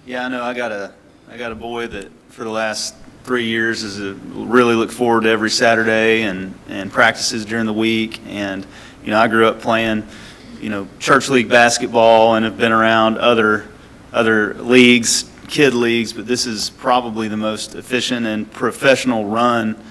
Yeah, I know. I got a boy that for the last 3 years is really look forward to every Saturday and practices during the week. And I grew up playing church league basketball and have been around other leagues, kid leagues, but this is probably the most efficient and professional run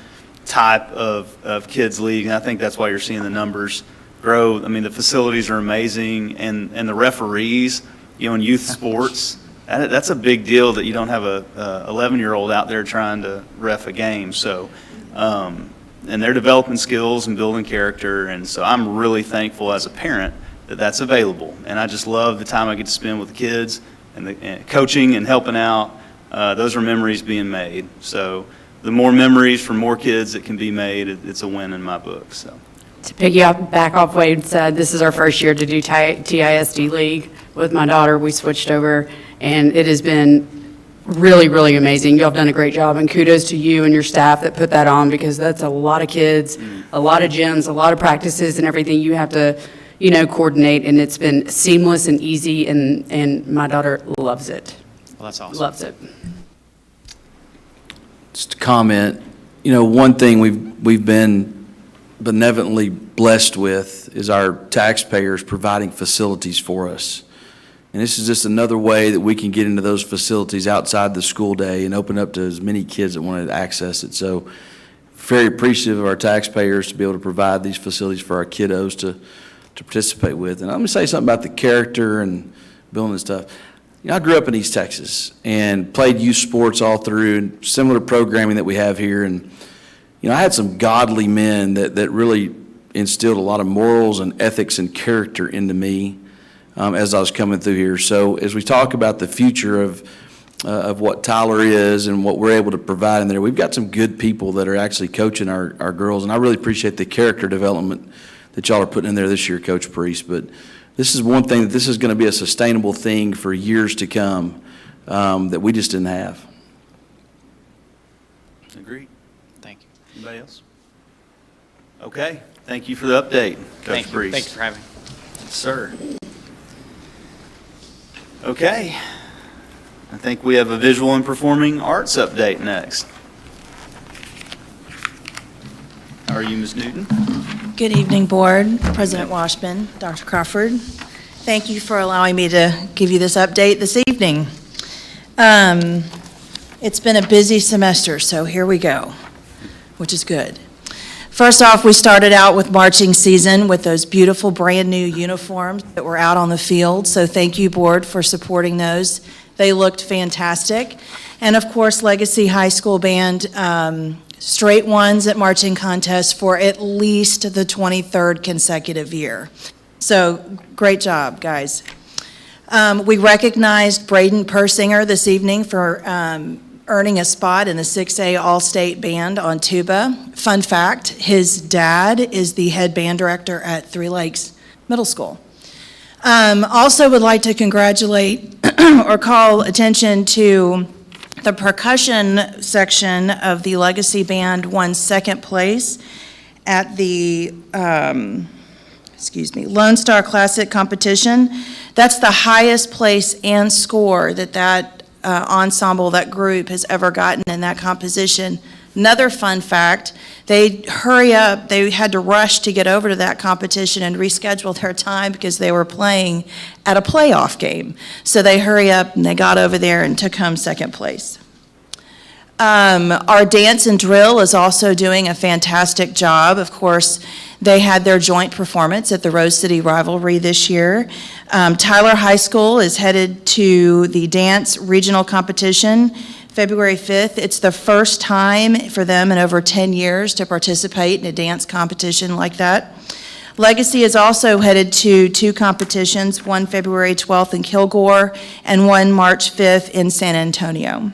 type of kids league. And I think that's why you're seeing the numbers grow. I mean, the facilities are amazing, and the referees, in youth sports, that's a big deal that you don't have a 11-year-old out there trying to ref a game. So, and they're developing skills and building character, and so I'm really thankful as a parent that that's available. And I just love the time I get to spend with the kids and coaching and helping out. Those are memories being made. So the more memories for more kids that can be made, it's a win in my book. So. To piggyback off Wade said, this is our first year to do TISD League with my daughter. We switched over, and it has been really, really amazing. You all have done a great job, and kudos to you and your staff that put that on, because that's a lot of kids, a lot of gyms, a lot of practices and everything you have to, coordinate, and it's been seamless and easy, and my daughter loves it. Well, that's awesome. Loves it. Just a comment, one thing we've been benevolently blessed with is our taxpayers providing facilities for us. And this is just another way that we can get into those facilities outside the school day and open up to as many kids that want to access it. So very appreciative of our taxpayers to be able to provide these facilities for our kiddos to participate with. And I'm going to say something about the character and building stuff. I grew up in East Texas and played youth sports all through, and similar programming that we have here. And I had some godly men that really instilled a lot of morals and ethics and character into me as I was coming through here. So as we talk about the future of what Tyler is and what we're able to provide in there, we've got some good people that are actually coaching our girls, and I really appreciate the character development that y'all are putting in there this year, Coach Priest. But this is one thing, that this is going to be a sustainable thing for years to come that we just didn't have. Agreed. Thank you. Anybody else? Okay. Thank you for the update, Coach Thank you. Brees. Thank you for having me. Yes, sir. Okay. I think we have a visual and performing arts update next. How are you, Ms. Newton? Good evening, Board, President Washburn, Dr. Crawford. Thank you for allowing me to give you this update this evening. It's been a busy semester, so here we go, which is good. First off, we started out with marching season with those beautiful brand-new uniforms that were out on the field, so thank you, Board, for supporting those. They looked fantastic. And of course, Legacy High School Band, straight ones at marching contests for at least the 23rd consecutive year. So great job, guys. We recognized Braden Persinger this evening for earning a spot in the 6A All-State Band on tuba. Fun fact, his dad is the head band director at Three Lakes Middle School. Also would like to congratulate or call attention to the percussion section of the Legacy Band won second place at the Lone Star Classic competition. That's the highest place and score that ensemble, that group has ever gotten in that composition. Another fun fact, they had to rush to get over to that competition and reschedule their time because they were playing at a playoff game. So they hurry up and they got over there and took home second place. Our dance and drill is also doing a fantastic job. Of course, they had their joint performance at the Rose City Rivalry this year. Tyler High School is headed to the dance regional competition February 5th. It's the first time for them in over 10 years to participate in a dance competition like that. Legacy is also headed to two competitions, one February 12th in Kilgore and one March 5th in San Antonio.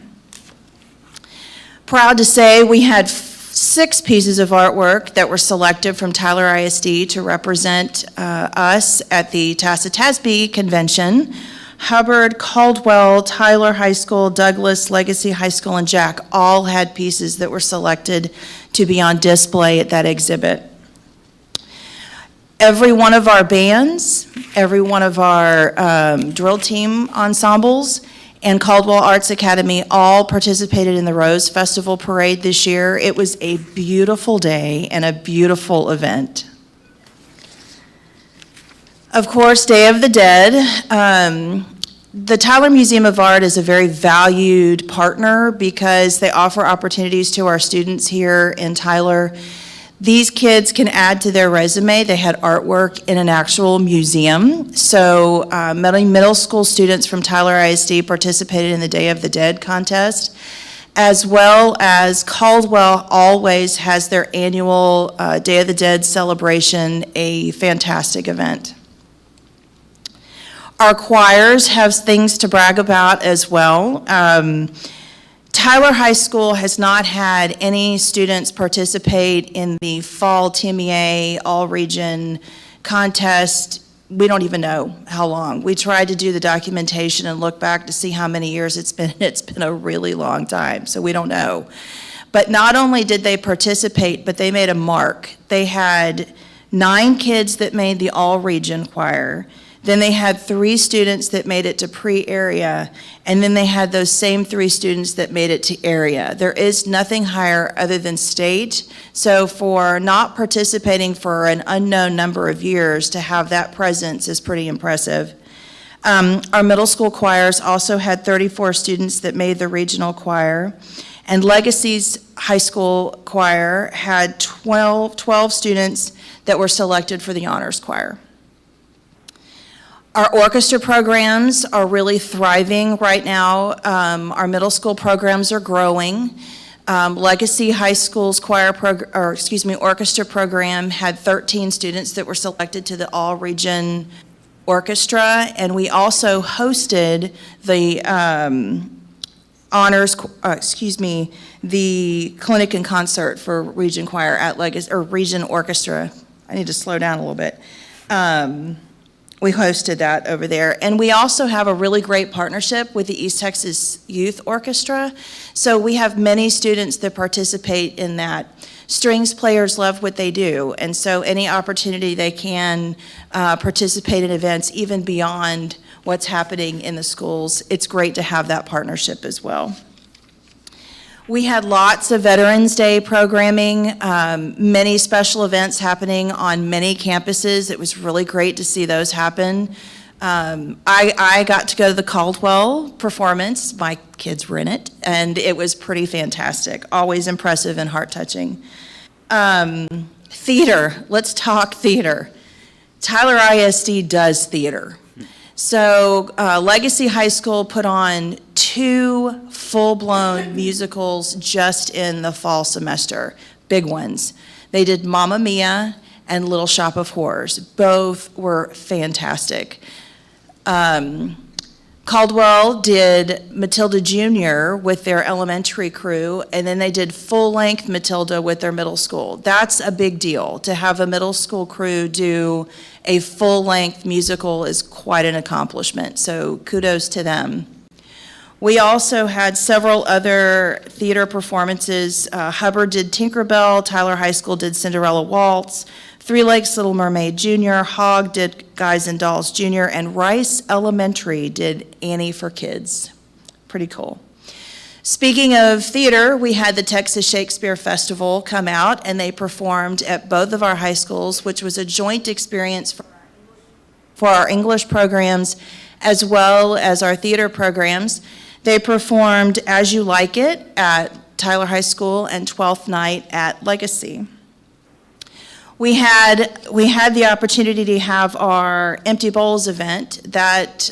Proud to say we had 6 pieces of artwork that were selected from Tyler ISD to represent us at the Tassatasby Convention. Hubbard, Caldwell, Tyler High School, Douglas, Legacy High School, and Jack all had pieces that were selected to be on display at that exhibit. Every one of our bands, every one of our drill team ensembles, and Caldwell Arts Academy all participated in the Rose Festival Parade this year. It was a beautiful day and a beautiful event. Of course, Day of the Dead. The Tyler Museum of Art is a very valued partner because they offer opportunities to our students here in Tyler. These kids can add to their resume. They had artwork in an actual museum. So many middle school students from Tyler ISD participated in the Day of the Dead contest, as well as Caldwell always has their annual Day of the Dead celebration, a fantastic event. Our choirs have things to brag about as well. Tyler High School has not had any students participate in the fall TMEA all-region contest. We don't even know how long. We tried to do the documentation and look back to see how many years it's been. It's been a really long time, so we don't know. But not only did they participate, but they made a mark. They had 9 kids that made the all-region choir. Then they had 3 students that made it to pre-area, and then they had those same 3 students that made it to area. There is nothing higher other than state, so for not participating for an unknown number of years, to have that presence is pretty impressive. Our middle school choirs also had 34 students that made the regional choir, and Legacy's high school choir had 12 students that were selected for the honors choir. Our orchestra programs are really thriving right now. Our middle school programs are growing. Legacy High School's orchestra program had 13 students that were selected to the all-region orchestra, and we also hosted the the clinic and concert for region choir at Legacy, or region orchestra. I need to slow down a little bit. We hosted that over there. And we also have a really great partnership with the East Texas Youth Orchestra. So we have many students that participate in that. Strings players love what they do, and so any opportunity they can participate in events even beyond what's happening in the schools, it's great to have that partnership as well. We had lots of Veterans Day programming, many special events happening on many campuses. It was really great to see those happen. I got to go to the Caldwell performance. My kids were in it, and it was pretty fantastic. Always impressive and heart-touching. Theater. Let's talk theater. Tyler ISD does theater. So Legacy High School put on 2 full-blown musicals just in the fall semester, big ones. They did Mamma Mia and Little Shop of Horrors. Both were fantastic. Caldwell did Matilda Jr. with their elementary crew, and then they did full-length Matilda with their middle school. That's a big deal. To have a middle school crew do a full-length musical is quite an accomplishment, so kudos to them. We also had several other theater performances. Hubbard did Tinkerbell, Tyler High School did Cinderella Waltz, Three Lakes Little Mermaid Jr., Hogg did Guys and Dolls Jr., and Rice Elementary did Annie for Kids. Pretty cool. Speaking of theater, we had the Texas Shakespeare Festival come out, and they performed at both of our high schools, which was a joint experience for our English programs as well as our theater programs. They performed As You Like It at Tyler High School and Twelfth Night at Legacy. We had the opportunity to have our Empty Bowls event that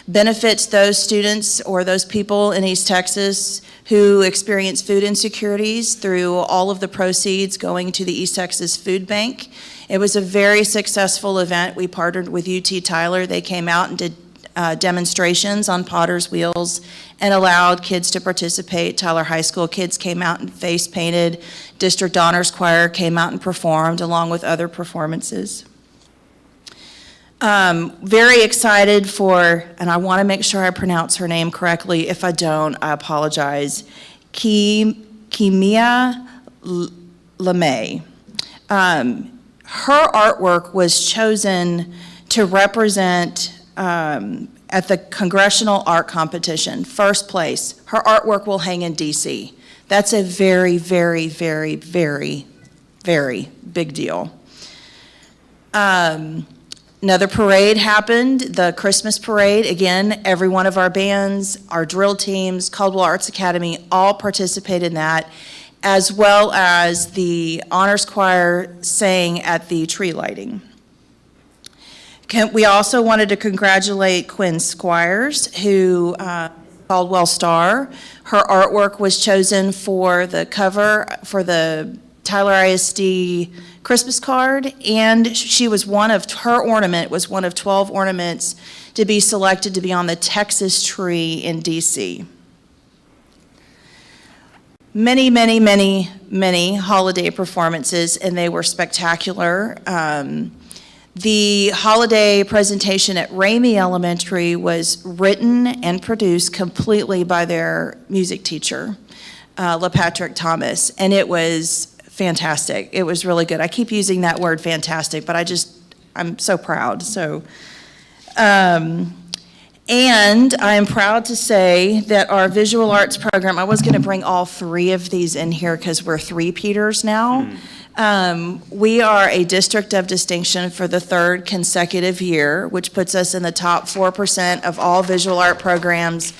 benefits those students or those people in East Texas who experience food insecurities through all of the proceeds going to the East Texas Food Bank. It was a very successful event. We partnered with UT Tyler. They came out and did demonstrations on Potter's Wheels and allowed kids to participate. Tyler High School kids came out and face painted. District Honors Choir came out and performed along with other performances. Very excited for, and I want to make sure I pronounce her name correctly. If I don't, I apologize. Kimia LeMay. Her artwork was chosen to represent at the Congressional Art Competition, first place. Her artwork will hang in DC. That's a very, very, very, very, very big deal. Another parade happened, the Christmas parade. Again, every one of our bands, our drill teams, Caldwell Arts Academy, all participated in that, as well as the honors choir sang at the tree lighting. We also wanted to congratulate Quinn Squires, who Caldwell Star. Her artwork was chosen for the cover for the Tyler ISD Christmas card, and she was her ornament was one of 12 ornaments to be selected to be on the Texas tree in DC. Many, many, many, many holiday performances, and they were spectacular. The holiday presentation at Ramey Elementary was written and produced completely by their music teacher, LaPatrick Thomas, and it was fantastic. It was really good. I keep using that word fantastic, but I'm so proud. So, and I am proud to say that our visual arts program, I was going to bring all 3 of these in here because we're 3-peaters now. We are a District of Distinction for the 3rd consecutive year, which puts us in the top 4% of all visual art programs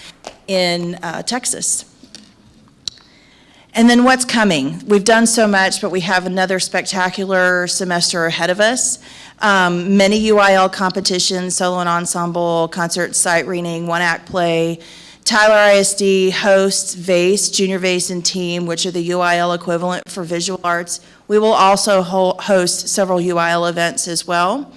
in Texas. And then what's coming? We've done so much, but we have another spectacular semester ahead of us. Many UIL competitions, solo and ensemble, concert, sight reading, one-act play. Tyler ISD hosts VACE, Junior VACE and Team, which are the UIL equivalent for visual arts. We will also host several UIL events as well.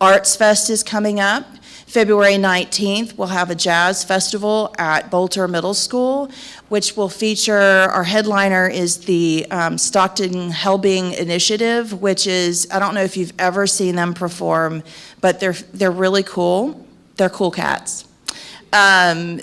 Arts Fest is coming up. February 19th, we'll have a jazz festival at Bolter Middle School, which will feature, our headliner is the Stockton Helbing Initiative, which is, I don't know if you've ever seen them perform, but they're really cool. They're cool cats. They're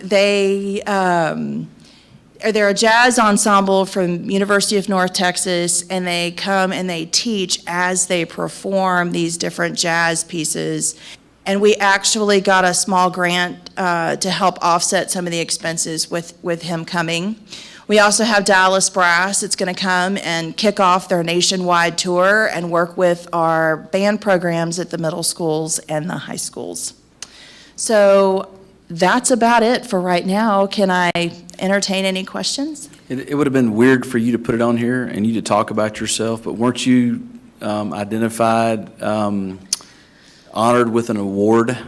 a jazz ensemble from University of North Texas, and they come and they teach as they perform these different jazz pieces. And we actually got a small grant to help offset some of the expenses with him coming. We also have Dallas Brass. It's going to come and kick off their nationwide tour and work with our band programs at the middle schools and the high schools. So that's about it for right now. Can I entertain any questions? It would have been weird for you to put it on here and you to talk about yourself, but weren't you identified, honored with an award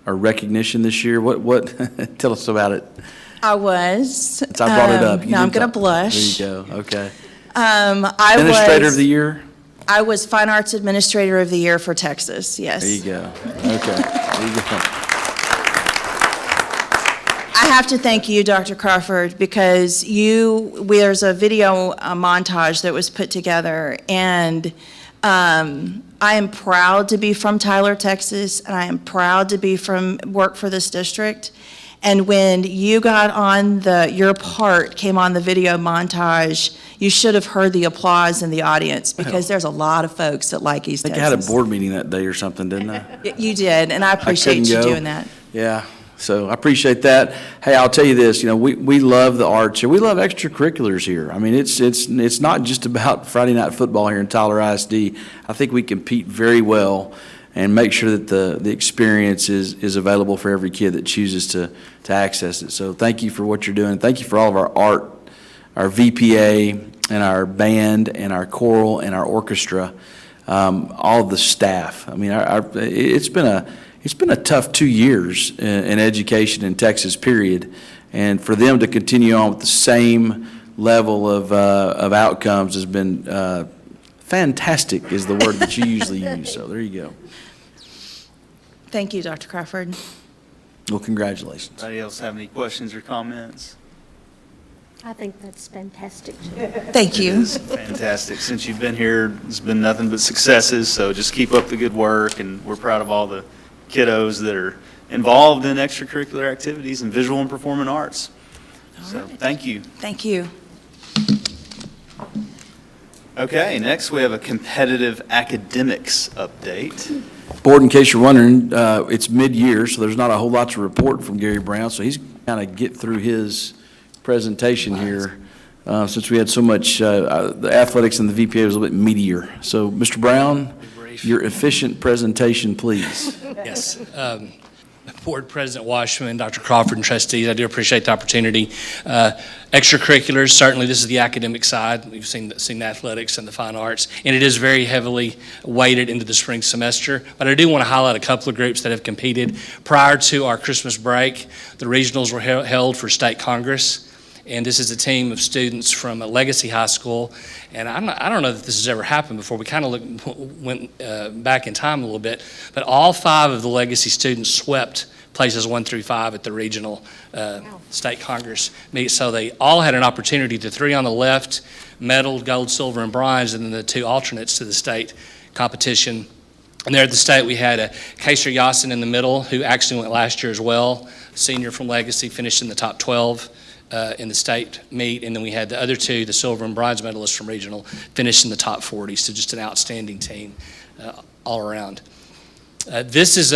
or recognition this year? What? Tell us about it. I was. Since I brought it up. Now I'm going to blush. There you go, okay. Administrator of the Year? I was Fine Arts Administrator of the Year for Texas, yes. There you go, okay, there you go. I have to thank you, Dr. Crawford, because there's a video montage that was put together, and I am proud to be from Tyler, Texas, and I am proud to work for this district. And when you got on your part came on the video montage, you should have heard the applause in the audience, because there's a lot of folks that like East Texas. I think I had a board meeting that day or something, didn't I? You did, and I appreciate you doing that. Yeah. So I appreciate that. Hey, I'll tell you this, we love the arts here. We love extracurriculars here. I mean, it's not just about Friday night football here in Tyler ISD. I think we compete very well and make sure that the experience is available for every kid that chooses to access it. So thank you for what you're doing. Thank you for all of our art, our VPA, and our band, and our choral, and our orchestra, all of the staff. I mean, it's been a tough 2 years in education in Texas, period. And for them to continue on with the same level of outcomes has been fantastic, is the word that you usually use. So there you go. Thank you, Dr. Crawford. Well, congratulations. Anybody else have any questions or comments? I think that's fantastic. Thank you. It is fantastic. Since you've been here, it's been nothing but successes, so just keep up the good work, and we're proud of all the kiddos that are involved in extracurricular activities and visual and performing arts. So thank you. Thank you. Okay, next we have a competitive academics update. Board, in case you're wondering, it's mid-year, so there's not a whole lot to report from Gary Brown, so he's kind of get through his presentation here, since we had so much, the athletics and the VPA was a little bit meatier. So, Mr. Brown, your efficient presentation, please. Yes. Board President Washman, Dr. Crawford, and trustees, I do appreciate the opportunity. Extracurriculars, certainly this is the academic side. We've seen the athletics and the fine arts, and it is very heavily weighted into the spring semester. But I do want to highlight a couple of groups that have competed. Prior to our Christmas break, the regionals were held for State Congress. And this is a team of students from Legacy High School. And I don't know that this has ever happened before. We kind of went back in time a little bit. But all 5 of the Legacy students swept places 1 through 5 at the regional State Congress meet. So they all had an opportunity. The 3 on the left medaled gold, silver, and bronze, and then the 2 alternates to the state competition. And there at the state, we had Kaser Yasin in the middle, who actually went last year as well. Senior from Legacy, finished in the top 12. In the state meet, and then we had the other 2, the silver and bronze medalists from regional, finished in the top 40. So just an outstanding team all around. This is,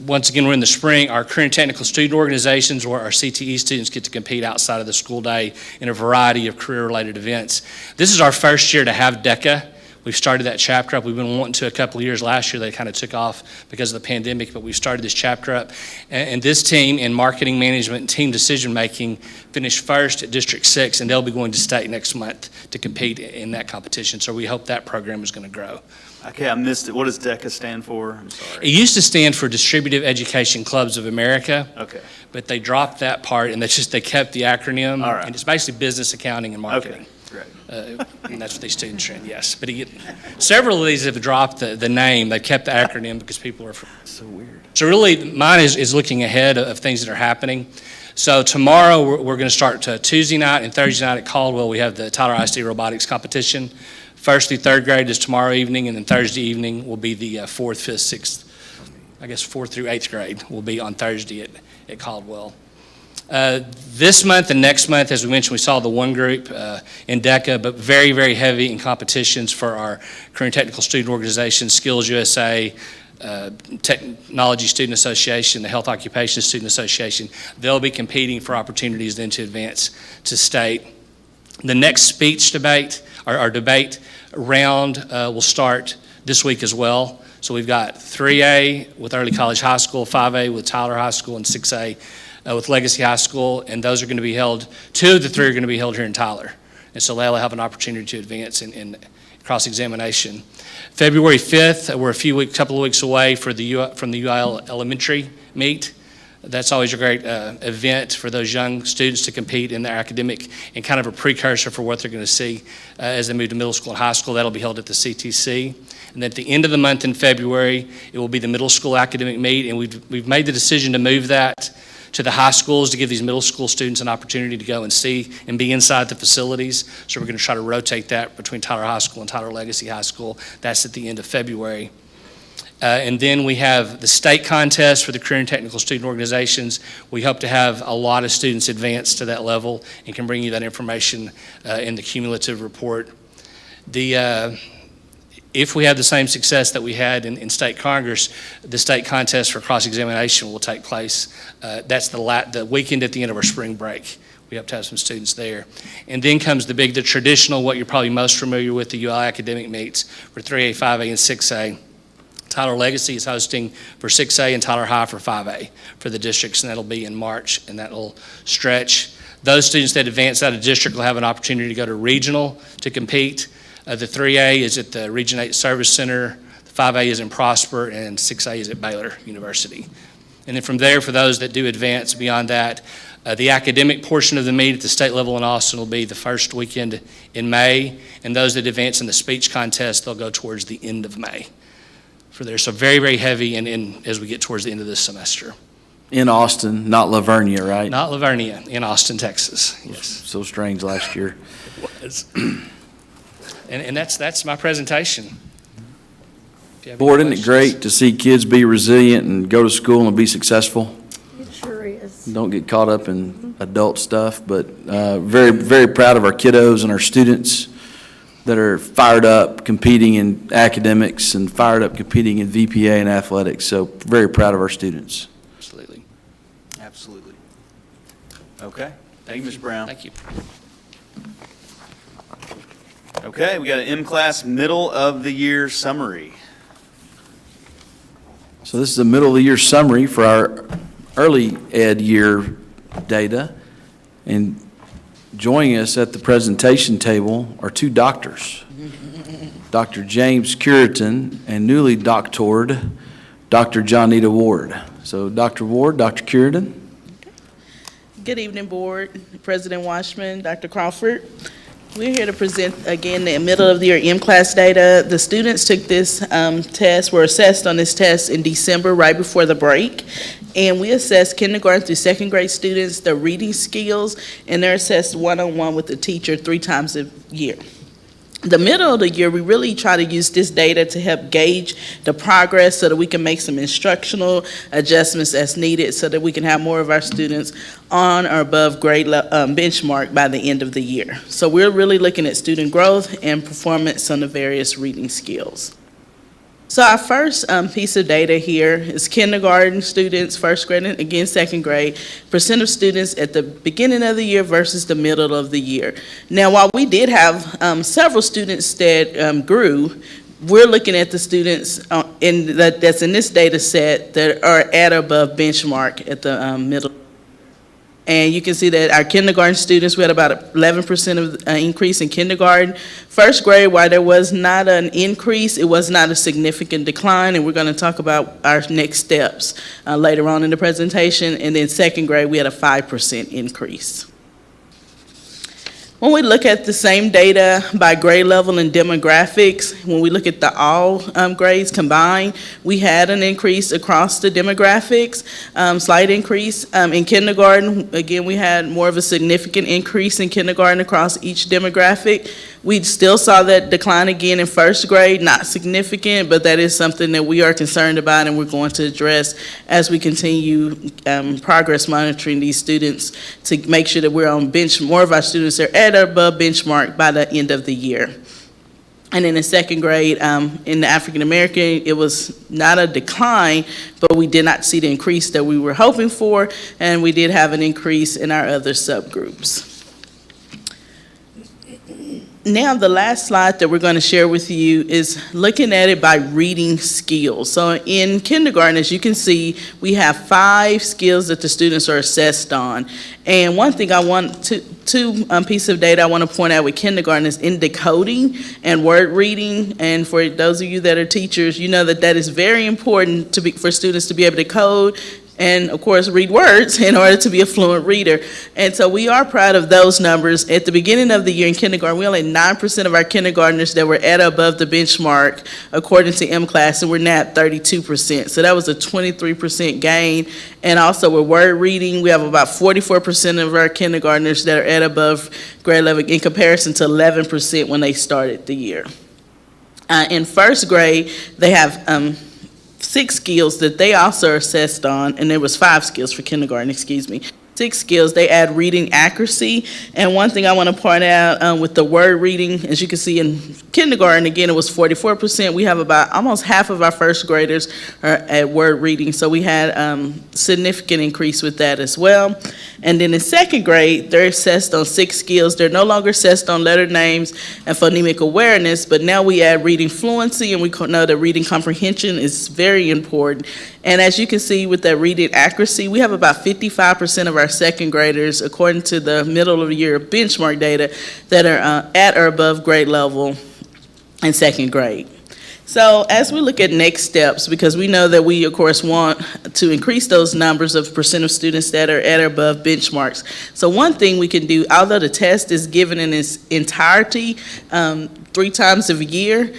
once again, we're in the spring. Our career technical student organizations, where our CTE students get to compete outside of the school day in a variety of career-related events. This is our first year to have DECA. We've started that chapter up. We've been wanting to a couple of years. Last year they kind of took off because of the pandemic, but we've started this chapter up. And this team in marketing management and team decision making finished first at District 6, and they'll be going to state next month to compete in that competition. So we hope that program is going to grow. Okay, I missed it. What does DECA stand for? I'm sorry. It used to stand for Distributive Education Clubs of America. Okay. But they dropped that part, and they kept the acronym. All right. And it's basically business, accounting, and marketing. Okay. And that's what these students are in, yes. But several of these have dropped the name. They kept the acronym because people are. So weird. So really, mine is looking ahead of things that are happening. So tomorrow, we're going to start Tuesday night and Thursday night at Caldwell. We have the Tyler ISD robotics competition. First through third grade is tomorrow evening, and then Thursday evening will be the fourth, fifth, sixth, I guess fourth through eighth grade will be on Thursday at Caldwell. This month and next month, as we mentioned, we saw the one group in DECA, but very, very heavy in competitions for our career and technical student organizations, Skills USA, Technology Student Association, the Health Occupation Student Association. They'll be competing for opportunities then to advance to state. The next speech debate, our debate round will start this week as well. So we've got 3A with Early College High School, 5A with Tyler High School, and 6A with Legacy High School, and those are going to be held, 2 of the 3 are going to be held here in Tyler. And so they'll have an opportunity to advance in cross-examination. February 5th, we're couple of weeks away from the UIL Elementary meet. That's always a great event for those young students to compete in their academic and kind of a precursor for what they're going to see as they move to middle school and high school. That'll be held at the CTC. And then at the end of the month in February, it will be the middle school academic meet, and we've made the decision to move that to the high schools to give these middle school students an opportunity to go and see and be inside the facilities. So we're going to try to rotate that between Tyler High School and Tyler Legacy High School. That's at the end of February. And then we have the state contest for the career and technical student organizations. We hope to have a lot of students advance to that level and can bring you that information in the cumulative report. If we have the same success that we had in state Congress, the state contest for cross-examination will take place. That's the weekend at the end of our spring break. We hope to have some students there. And then comes the traditional, what you're probably most familiar with, the UI academic meets for 3A, 5A, and 6A. Tyler Legacy is hosting for 6A and Tyler High for 5A for the districts, and that'll be in March, and that'll stretch. Those students that advance out of district will have an opportunity to go to regional to compete. The 3A is at the Region 8 Service Center, the 5A is in Prosper, and 6A is at Baylor University. And then from there, for those that do advance beyond that, the academic portion of the meet at the state level in Austin will be the first weekend in May, and those that advance in the speech contest, they'll go towards the end of May. For there, so very, very heavy as we get towards the end of this semester. In Austin, not Lavernia, right? Not Lavernia, in Austin, Texas, yes. So strange last year. It was. And that's my presentation. Board, isn't it great to see kids be resilient and go to school and be successful? It sure is. Don't get caught up in adult stuff, but very, very proud of our kiddos and our students that are fired up competing in academics and fired up competing in VPA and athletics. So very proud of our students. Absolutely. Absolutely. Okay. Thank you, Mr. Brown. Thank you. Okay, we got an M-Class Middle of the Year Summary. So this is the middle of the year summary for our early ed year data. And joining us at the presentation table are 2 doctors, Dr. James Curitan and newly doctored Dr. Johnita Ward. So Dr. Ward, Dr. Curitan. Good evening, Board, President Washman, Dr. Crawford. We're here to present, again, the middle of the year M-Class data. The students took this test, were assessed on this test in December, right before the break. And we assessed kindergarten through second grade students, their reading skills, and they're assessed one-on-one with the teacher 3 times a year. The middle of the year, we really try to use this data to help gauge the progress so that we can make some instructional adjustments as needed so that we can have more of our students on or above grade benchmark by the end of the year. So we're really looking at student growth and performance on the various reading skills. So our first piece of data here is kindergarten students, first grade, and again, second grade, percent of students at the beginning of the year versus the middle of the year. Now, while we did have several students that grew, we're looking at the students that's in this data set that are at or above benchmark at the middle. And you can see that our kindergarten students, we had about 11% of increase in kindergarten. First grade, while there was not an increase, it was not a significant decline, and we're going to talk about our next steps later on in the presentation. And then second grade, we had a 5% increase. When we look at the same data by grade level and demographics, when we look at the all grades combined, we had an increase across the demographics, slight increase. In kindergarten, again, we had more of a significant increase in kindergarten across each demographic. We still saw that decline again in first grade, not significant, but that is something that we are concerned about and we're going to address as we continue progress monitoring these students to make sure that we're on more of our students are at or above benchmark by the end of the year. And in the second grade, in the African American, it was not a decline, but we did not see the increase that we were hoping for, and we did have an increase in our other subgroups. Now, the last slide that we're going to share with you is looking at it by reading skills. So in kindergarten, as you can see, we have 5 skills that the students are assessed on. And one thing I want to, two pieces of data I want to point out with kindergarten is in decoding and word reading. And for those of you that are teachers, you know that that is very important for students to be able to code and, of course, read words in order to be a fluent reader. And so we are proud of those numbers. At the beginning of the year in kindergarten, we only had 9% of our kindergartners that were at or above the benchmark according to MClass, and we're now at 32%. So that was a 23% gain. And also with word reading, we have about 44% of our kindergartners that are at above grade level in comparison to 11% when they started the year. In first grade, they have 6 skills that they also are assessed on, and there was 5 skills for kindergarten, 6 skills. They add reading accuracy. And one thing I want to point out with the word reading, as you can see in kindergarten, again, it was 44%. We have about almost half of our first graders are at word reading. So we had significant increase with that as well. And then in second grade, they're assessed on 6 skills. They're no longer assessed on letter names and phonemic awareness, but now we add reading fluency, and we know that reading comprehension is very important. And as you can see with that reading accuracy, we have about 55% of our second graders, according to the middle of the year benchmark data, that are at or above grade level in second grade. So as we look at next steps, because we know that we, of course, want to increase those numbers of percent of students that are at or above benchmarks. So one thing we can do, although the test is given in its entirety 3 times a year,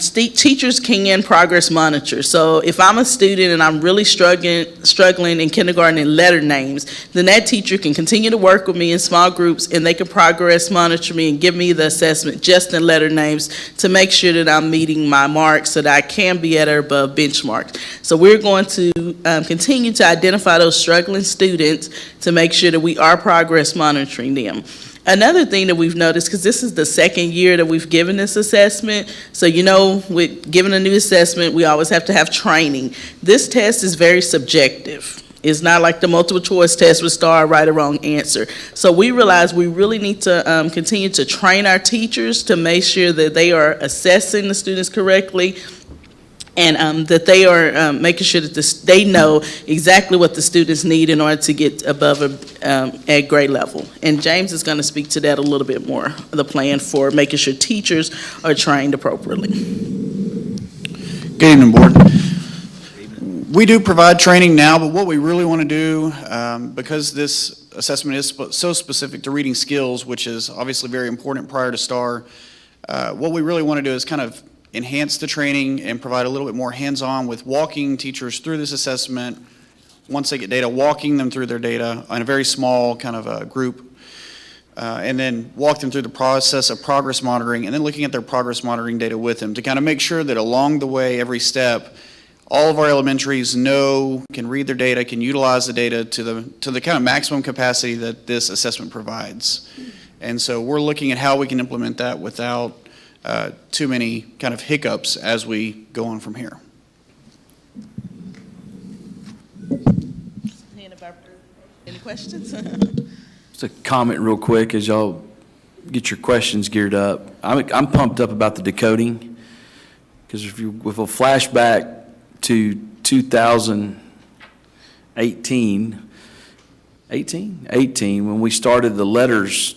teachers can progress monitor. So if I'm a student and I'm really struggling in kindergarten in letter names, then that teacher can continue to work with me in small groups, and they can progress monitor me and give me the assessment just in letter names to make sure that I'm meeting my marks so that I can be at or above benchmarks. So we're going to continue to identify those struggling students to make sure that we are progress monitoring them. Another thing that we've noticed, because this is the second year that we've given this assessment, so you know, with giving a new assessment, we always have to have training. This test is very subjective. It's not like the multiple choice test with star right or wrong answer. So we realize we really need to continue to train our teachers to make sure that they are assessing the students correctly, and that they are making sure that they know exactly what the students need in order to get above at grade level. And James is going to speak to that a little bit more, the plan for making sure teachers are trained appropriately. Good evening, Board. We do provide training now, but what we really want to do, because this assessment is so specific to reading skills, which is obviously very important prior to STAR, what we really want to do is kind of enhance the training and provide a little bit more hands-on with walking teachers through this assessment. Once they get data, walking them through their data in a very small kind of a group, and then walk them through the process of progress monitoring, and then looking at their progress monitoring data with them to kind of make sure that along the way, every step, all of our elementaries can read their data, can utilize the data to the kind of maximum capacity that this assessment provides. And so we're looking at how we can implement that without too many kind of hiccups as we go on from here. Any questions? Just a comment real quick as y'all get your questions geared up. I'm pumped up about the decoding, because if we'll flashback to 2018, when we started the letters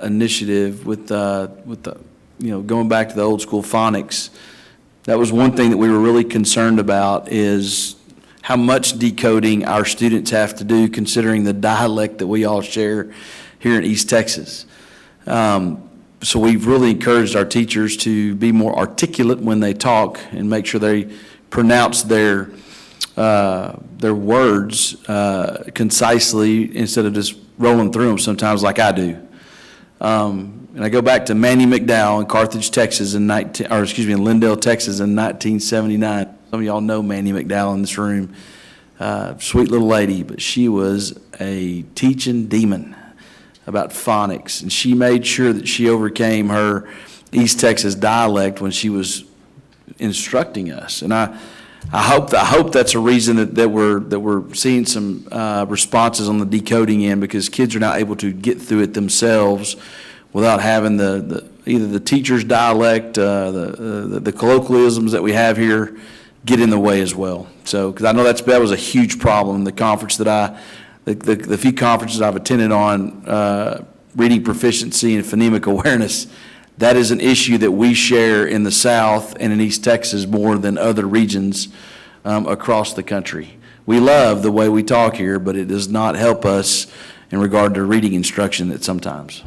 initiative with the going back to the old school phonics, that was one thing that we were really concerned about, is how much decoding our students have to do considering the dialect that we all share here in East Texas. So we've really encouraged our teachers to be more articulate when they talk and make sure they pronounce their words concisely instead of just rolling through them sometimes like I do. And I go back to Manny McDowell in Carthage, Texas in Lindale, Texas in 1979. Some of y'all know Manny McDowell in this room. Sweet little lady, but she was a teaching demon about phonics, and she made sure that she overcame her East Texas dialect when she was instructing us. And I hope that's a reason that we're seeing some responses on the decoding end, because kids are not able to get through it themselves without having either the teacher's dialect, the colloquialisms that we have here get in the way as well. So, because I know that was a huge problem. The conference that the few conferences I've attended on reading proficiency and phonemic awareness, that is an issue that we share in the South and in East Texas more than other regions across the country. We love the way we talk here, but it does not help us in regard to reading instruction at sometimes.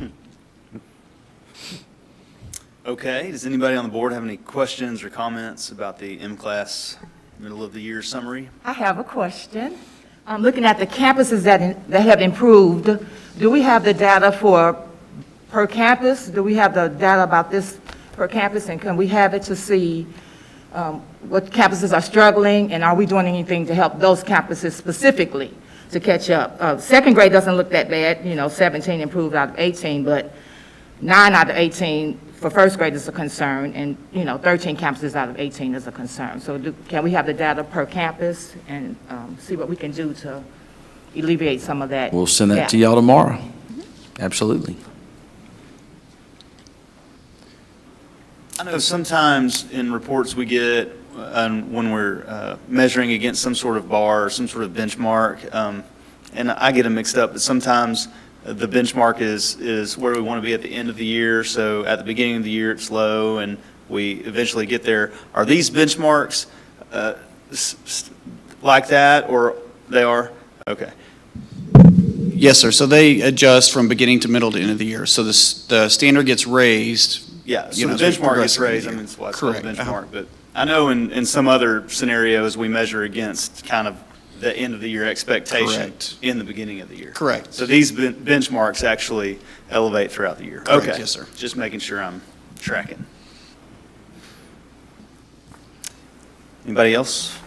Okay, does anybody on the board have any questions or comments about the M-Class middle of the year summary? I have a question. Looking at the campuses that have improved, do we have the data for per campus? Do we have the data about this per campus, and can we have it to see what campuses are struggling, and are we doing anything to help those campuses specifically to catch up? Second grade doesn't look that bad, 17 improved out of 18, but 9 out of 18 for first grade is a concern, and 13 campuses out of 18 is a concern. So can we have the data per campus and see what we can do to alleviate some of that? We'll send that gap? to y'all tomorrow. Absolutely. I know sometimes in reports we get when we're measuring against some sort of bar or some sort of benchmark, and I get them mixed up, but sometimes the benchmark is where we want to be at the end of the year. So at the beginning of the year, it's low, and we eventually get there. Are these benchmarks like that, or they are? Okay. Yes, sir. So they adjust from beginning to middle to end of the year. So the standard gets raised. Yeah, so you know, the as we benchmark progress gets through the raised. I year. mean, it's why it's called a Correct. benchmark. But I know in some other scenarios, we measure against kind of the end of the year expectation Correct. in the beginning of the year. Correct. So these benchmarks actually elevate throughout the year. Correct, Okay. yes, sir. Just making sure I'm tracking. Anybody else?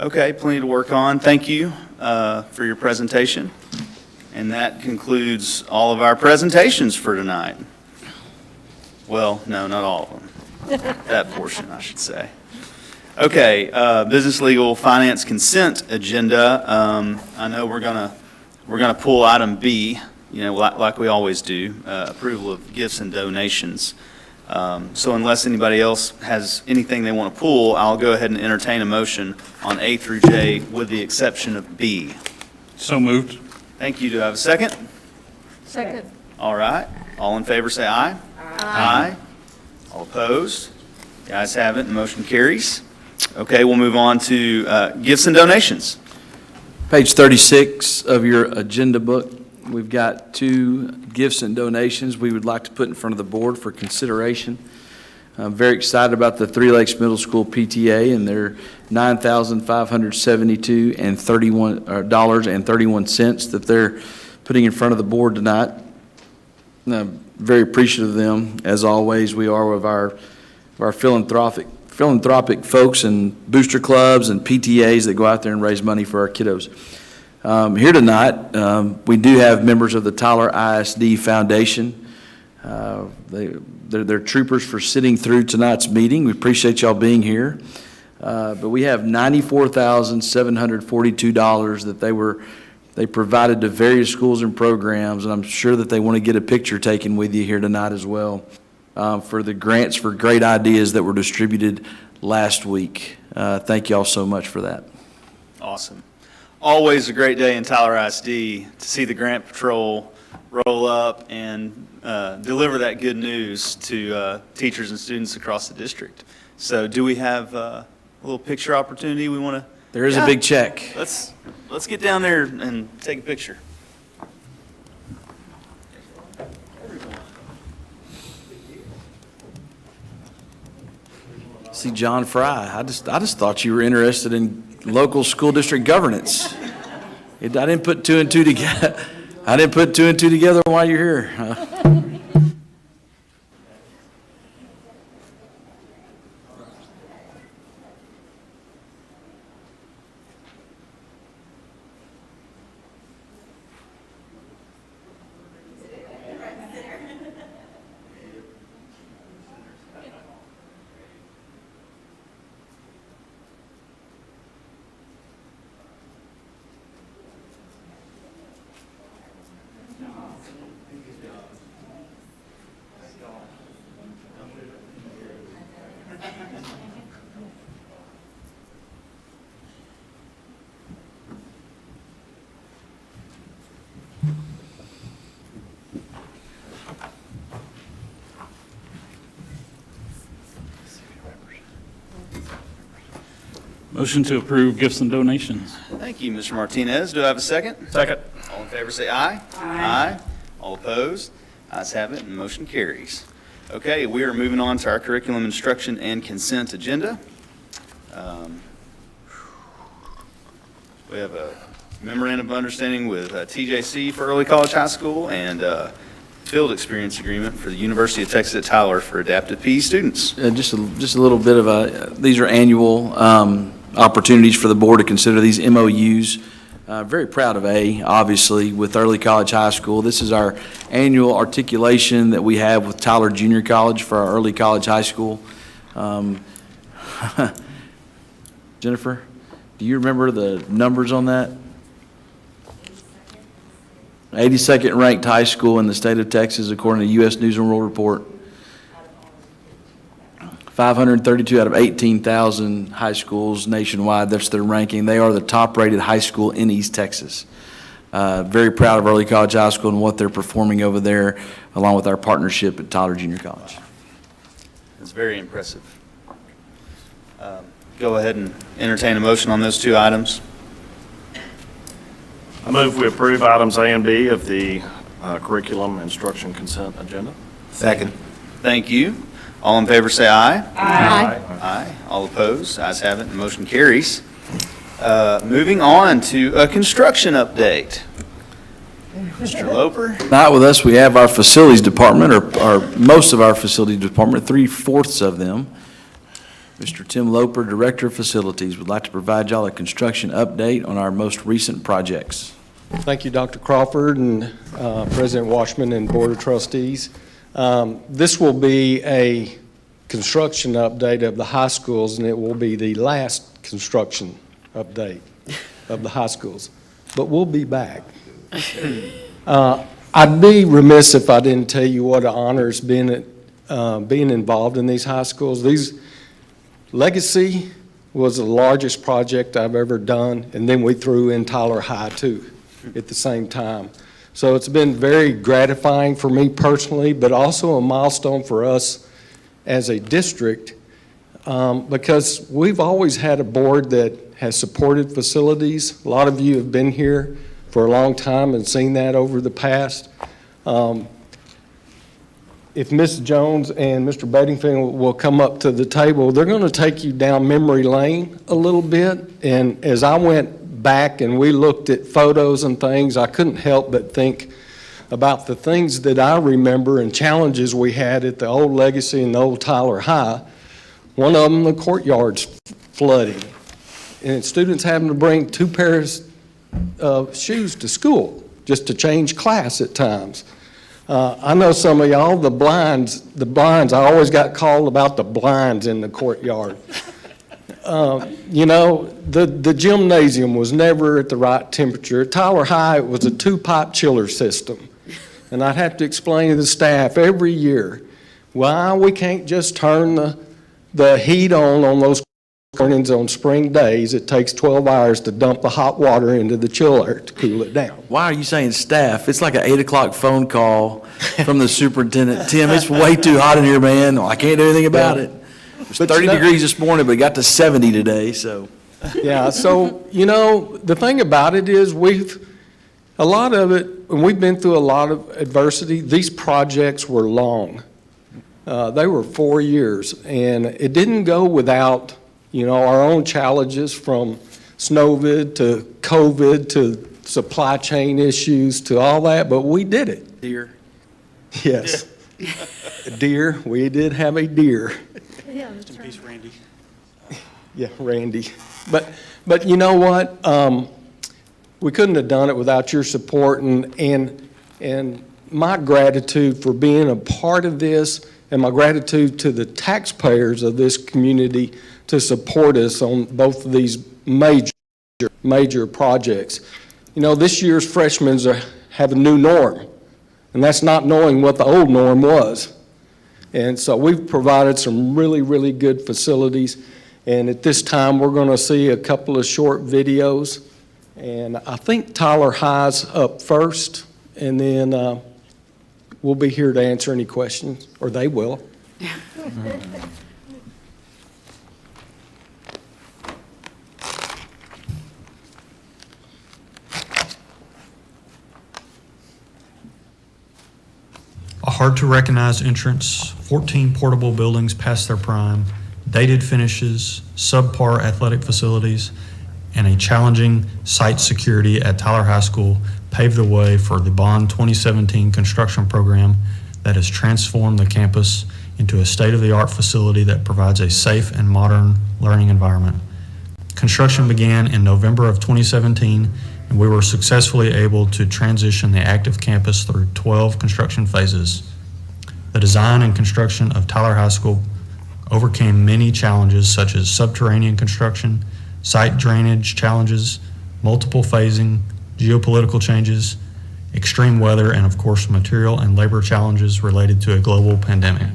Okay, plenty to work on. Thank you for your presentation. And that concludes all of our presentations for tonight. Well, no, not all of them. That portion, I should say. Okay, business, legal, finance, consent agenda. I know we're gonna pull item B, like we always do, approval of gifts and donations. So unless anybody else has anything they want to pull, I'll go ahead and entertain a motion on A through J with the exception of B. So moved. Thank you. Do I have a second? Second. All right. All in favor, say aye. Aye. All opposed? The ayes have it, the motion carries. Okay, we'll move on to gifts and donations. Page 36 of your agenda book, we've got 2 gifts and donations we would like to put in front of the board for consideration. I'm very excited about the Three Lakes Middle School PTA and their $9,572.31 that they're putting in front of the board tonight. I'm very appreciative of them, as always we are of our philanthropic folks and booster clubs and PTAs that go out there and raise money for our kiddos. Here tonight, we do have members of the Tyler ISD Foundation. They're troopers for sitting through tonight's meeting. We appreciate y'all being here. But we have $94,742 that they provided to various schools and programs, and I'm sure that they want to get a picture taken with you here tonight as well, for the grants for great ideas that were distributed last week. Thank y'all so much for that. Awesome. Always a great day in Tyler ISD to see the grant patrol roll up and deliver that good news to teachers and students across the district. So do we have a little picture opportunity we want to? There is a big check. Let's get down there and take a picture. see John Fry. I just thought you were interested in local school district governance. I didn't put two and two together. I didn't put two and two together while you're here. Motion to approve gifts and donations. Thank you, Mr. Martinez. Do I have a second? Second. All in favor, say aye. Aye. All opposed? Ayes have it, and motion carries. Okay, we are moving on to our curriculum instruction and consent agenda. We have a memorandum of understanding with TJC for Early College High School and field experience agreement for the University of Texas at Tyler for adaptive PE students. Just a little bit of these are annual opportunities for the board to consider these MOUs. Very proud of obviously, with Early College High School. This is our annual articulation that we have with Tyler Junior College for our Early College High School. Jennifer, do you remember the numbers on that? 82nd ranked high school in the state of Texas, according to U.S. News and World Report. 532 out of 18,000 high schools nationwide, that's their ranking. They are the top-rated high school in East Texas. Very proud of Early College High School and what they're performing over there, along with our partnership at Tyler Junior College. It's very impressive. Go ahead and entertain a motion on those two items. I move we approve items A and B of the curriculum instruction consent agenda. Second. Thank you. All in favor, say aye. Aye. Aye. All opposed? Ayes have it, and motion carries. Moving on to a construction update. Mr. Loper? Tonight with us, we have our facilities department, or most of our facilities department, 3/4 of them. Mr. Tim Loper, Director of Facilities, would like to provide y'all a construction update on our most recent projects. Thank you, Dr. Crawford and President Washman and Board of Trustees. This will be a construction update of the high schools, and it will be the last construction update of the high schools. But we'll be back. I'd be remiss if I didn't tell you what an honor it's been being involved in these high schools. Legacy was the largest project I've ever done, and then we threw in Tyler High too at the same time. So it's been very gratifying for me personally, but also a milestone for us as a district, because we've always had a board that has supported facilities. A lot of you have been here for a long time and seen that over the past. If Ms. Jones and Mr. Bedingfield will come up to the table, they're going to take you down memory lane a little bit. And as I went back and we looked at photos and things, I couldn't help but think about the things that I remember and challenges we had at the old Legacy and the old Tyler High. One of them, the courtyards flooding, and students having to bring 2 pairs of shoes to school just to change class at times. I know some of y'all, the blinds, I always got called about the blinds in the courtyard. You know, the gymnasium was never at the right temperature. At Tyler High, it was a 2-pipe chiller system. And I'd have to explain to the staff every year why we can't just turn the heat on those mornings on spring days. It takes 12 hours to dump the hot water into the chiller to cool it down. Why are you saying staff? It's like an 8 o'clock phone call from the superintendent. Tim, it's way too hot in here, man. I can't do anything about it. It was 30 degrees this morning, but it got to 70 today, so. Yeah, so, you know, the thing about it is a lot of it, and we've been through a lot of adversity. These projects were long. They were 4 years, and it didn't go without, our own challenges from Snowvid to COVID to supply chain issues to all that, but we did it. Deer. Yes. Deer, we did have a deer. Yeah, that's right. Peace, Randy. Yeah, Randy. But you know what? We couldn't have done it without your support and my gratitude for being a part of this and my gratitude to the taxpayers of this community to support us on both of these major projects. This year's freshmen have a new norm, and that's not knowing what the old norm was. And so we've provided some really, really good facilities. And at this time, we're going to see a couple of short videos. And I think Tyler High's up first, and then we'll be here to answer any questions, or they will. A hard-to-recognize entrance, 14 portable buildings past their prime, dated finishes, subpar athletic facilities, and a challenging site security at Tyler High School paved the way for the Bond 2017 construction program that has transformed the campus into a state-of-the-art facility that provides a safe and modern learning environment. Construction began in November of 2017, and we were successfully able to transition the active campus through 12 construction phases. The design and construction of Tyler High School overcame many challenges such as subterranean construction, site drainage challenges, multiple phasing, geopolitical changes, extreme weather, and of course material and labor challenges related to a global pandemic.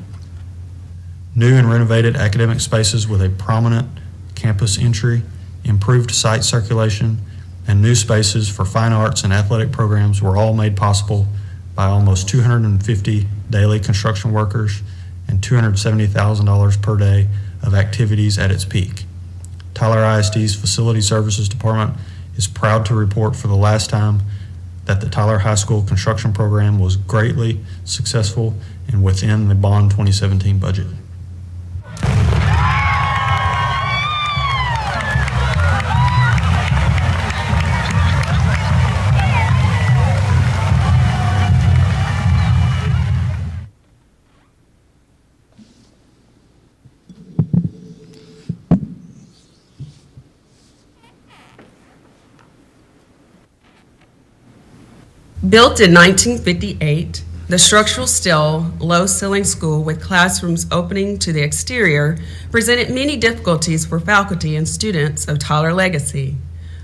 New and renovated academic spaces with a prominent campus entry, improved site circulation, and new spaces for fine arts and athletic programs were all made possible by almost 250 daily construction workers and $270,000 per day of activities at its peak. Tyler ISD's Facility Services Department is proud to report for the last time that the Tyler High School construction program was greatly successful and within the Bond 2017 budget. Built in 1958, the structural steel, low-ceiling school with classrooms opening to the exterior presented many difficulties for faculty and students of Tyler Legacy.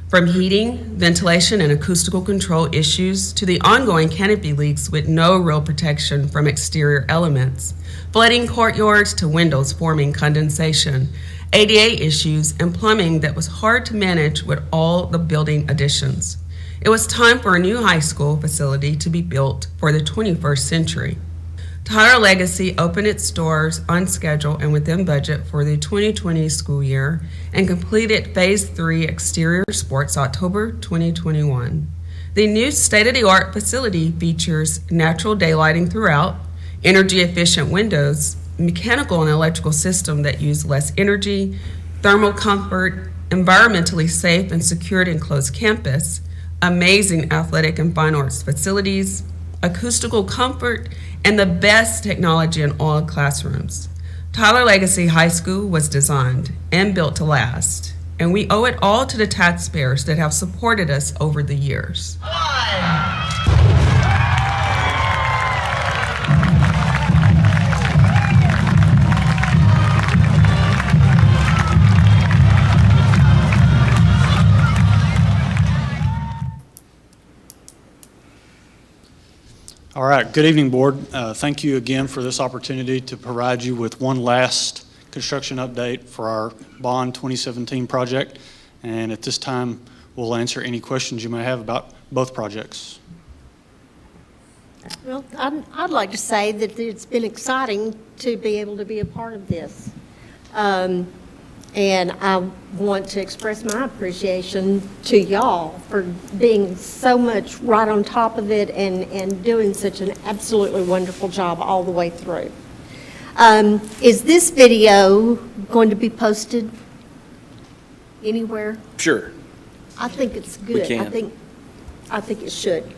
From heating, ventilation, and acoustical control issues to the ongoing canopy leaks with no real protection from exterior elements, flooding courtyards to windows forming condensation, ADA issues, and plumbing that was hard to manage with all the building additions. It was time for a new high school facility to be built for the 21st century. Tyler Legacy opened its doors on schedule and within budget for the 2020 school year and completed Phase 3 exterior sports October 2021. The new state-of-the-art facility features natural daylighting throughout, energy-efficient windows, mechanical and electrical system that use less energy, thermal comfort, environmentally safe and secured enclosed campus, amazing athletic and fine arts facilities, acoustical comfort, and the best technology in all classrooms. Tyler Legacy High School was designed and built to last, and we owe it all to the taxpayers that have supported us over the years. All right, good evening, Board. Thank you again for this opportunity to provide you with one last construction update for our Bond 2017 project. And at this time, we'll answer any questions you may have about both projects. Well, I'd like to say that it's been exciting to be able to be a part of this. And I want to express my appreciation to y'all for being so much right on top of it and doing such an absolutely wonderful job all the way through. Is this video going to be posted anywhere? Sure. I think it's good. can. I think it should.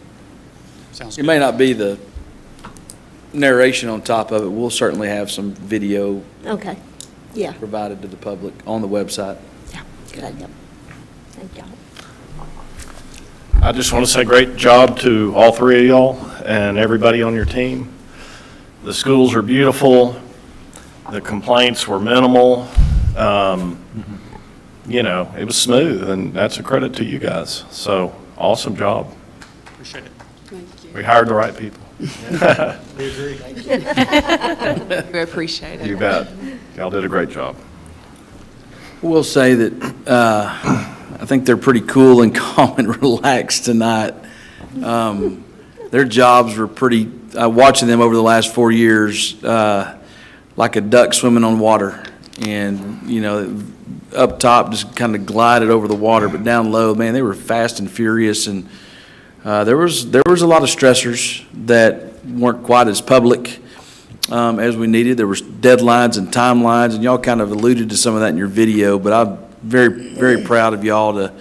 It may not be the narration on top of it. We'll certainly have some video Okay, yeah, provided to the public on the website. good idea. Thank y'all. I just want to say great job to all three of y'all and everybody on your team. The schools are beautiful. The complaints were minimal. You know, it was smooth, and that's a credit to you guys. So, awesome job. Appreciate it. We hired the right people. We agree. We appreciate it. You bet. Y'all did a great job. We'll say that I think they're pretty cool and calm and relaxed tonight. Their jobs were pretty, watching them over the last 4 years, like a duck swimming on water. And, you know, up top just kind of glided over the water, but down low, man, they were fast and furious. And there was a lot of stressors that weren't quite as public as we needed. There was deadlines and timelines, and y'all kind of alluded to some of that in your video, but I'm very, very proud of y'all to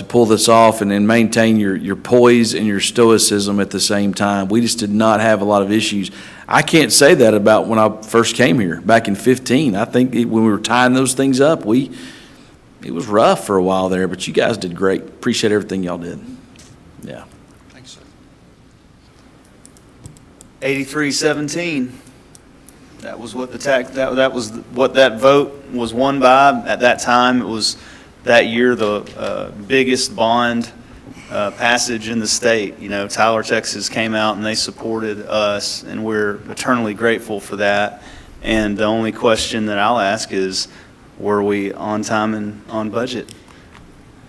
pull this off and maintain your poise and your stoicism at the same time. We just did not have a lot of issues. I can't say that about when I first came here back in 2015. I think when we were tying those things up, it was rough for a while there, but you guys did great. Appreciate everything y'all did. Yeah. Thanks, sir. 83-17. That was what that was what that vote was won by. At that time, it was that year the biggest bond passage in the state. You know, Tyler, Texas came out and they supported us, and we're eternally grateful for that. And the only question that I'll ask is, were we on time and on budget?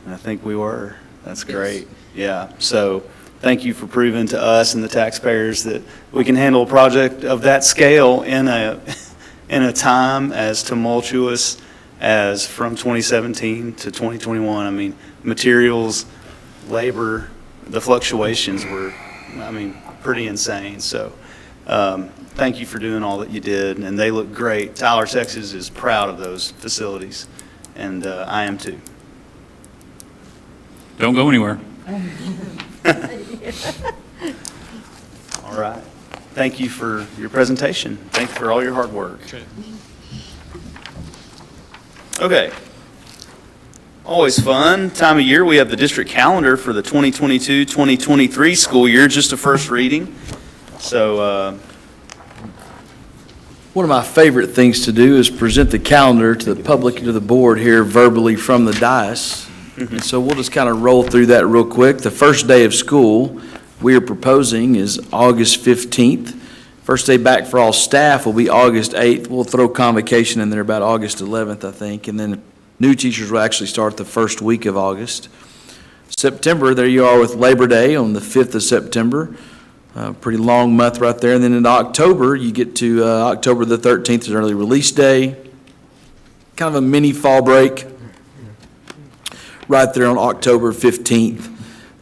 And I think we were. That's great. Yeah. So thank you for proving to us and the taxpayers that we can handle a project of that scale in a time as tumultuous as from 2017 to 2021. I mean, materials, labor, the fluctuations were, pretty insane. So thank you for doing all that you did, and they look great. Tyler, Texas is proud of those facilities, and I am too. Don't go anywhere. All right. Thank you for your presentation. Thank you for all your hard work. Okay. Always fun time of year. We have the district calendar for the 2022-2023 school year, just a first reading. So, One of my favorite things to do is present the calendar to the public and to the board here verbally from the dais. And so we'll just kind of roll through that real quick. The first day of school we are proposing is August 15th. First day back for all staff will be August 8th. We'll throw convocation in there about August 11th, I think. And then new teachers will actually start the first week of August. September, there you are with Labor Day on the 5th of September. Pretty long month right there. And then in October, you get to October the 13th is an early release day. Kind of a mini fall break right there on October 15th.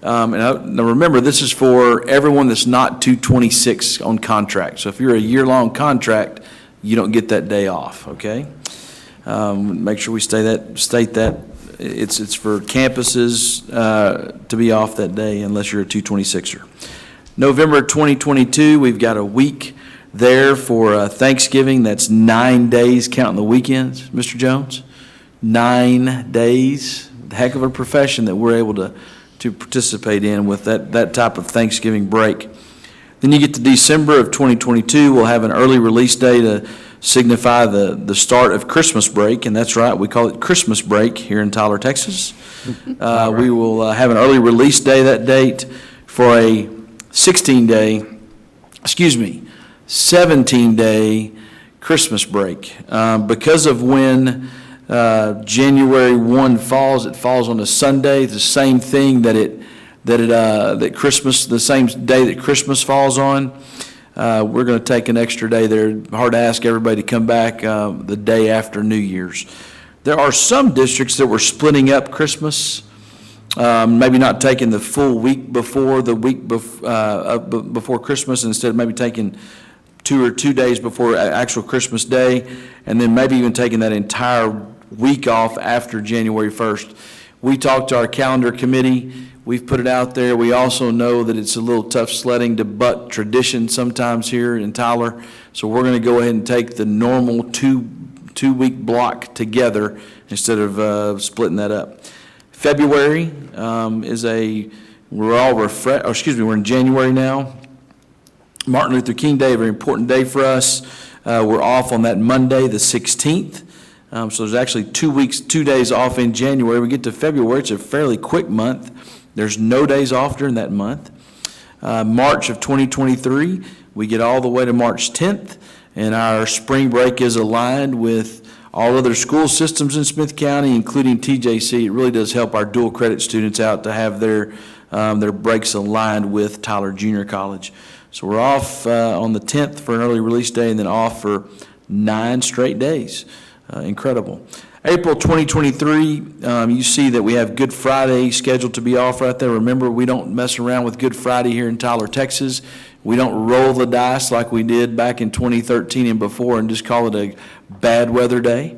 Now remember, this is for everyone that's not 226 on contract. So if you're a year-long contract, you don't get that day off, okay? Make sure we state that. It's for campuses to be off that day unless you're a 226er. November 2022, we've got a week there for Thanksgiving. That's 9 days counting the weekends, Mr. Jones. 9 days. Heck of a profession that we're able to participate in with that type of Thanksgiving break. Then you get to December of 2022, we'll have an early release day to signify the start of Christmas break, and that's right, we call it Christmas break here in Tyler, Texas. We will have an early release day that date for a 17-day Christmas break. Because of when January 1 falls, it falls on a Sunday, the same thing that Christmas, the same day that Christmas falls on. We're going to take an extra day there. Hard to ask everybody to come back the day after New Year's. There are some districts that were splitting up Christmas, maybe not taking the full week before before Christmas, instead of maybe taking 2 days before actual Christmas Day, and then maybe even taking that entire week off after January 1st. We talked to our calendar committee. We've put it out there. We also know that it's a little tough sledding to buck tradition sometimes here in Tyler. So we're going to go ahead and take the normal two-week block together instead of splitting that up. February we're in January now. Martin Luther King Day, a very important day for us. We're off on that Monday, the 16th. So there's actually 2 days off in January. We get to February, it's a fairly quick month. There's no days off during that month. March of 2023, we get all the way to March 10th, and our spring break is aligned with all other school systems in Smith County, including TJC. It really does help our dual credit students out to have their breaks aligned with Tyler Junior College. So we're off on the 10th for an early release day, and then off for 9 straight days. Incredible. April 2023, you see that we have Good Friday scheduled to be off right there. Remember, we don't mess around with Good Friday here in Tyler, Texas. We don't roll the dice like we did back in 2013 and before and just call it a bad weather day,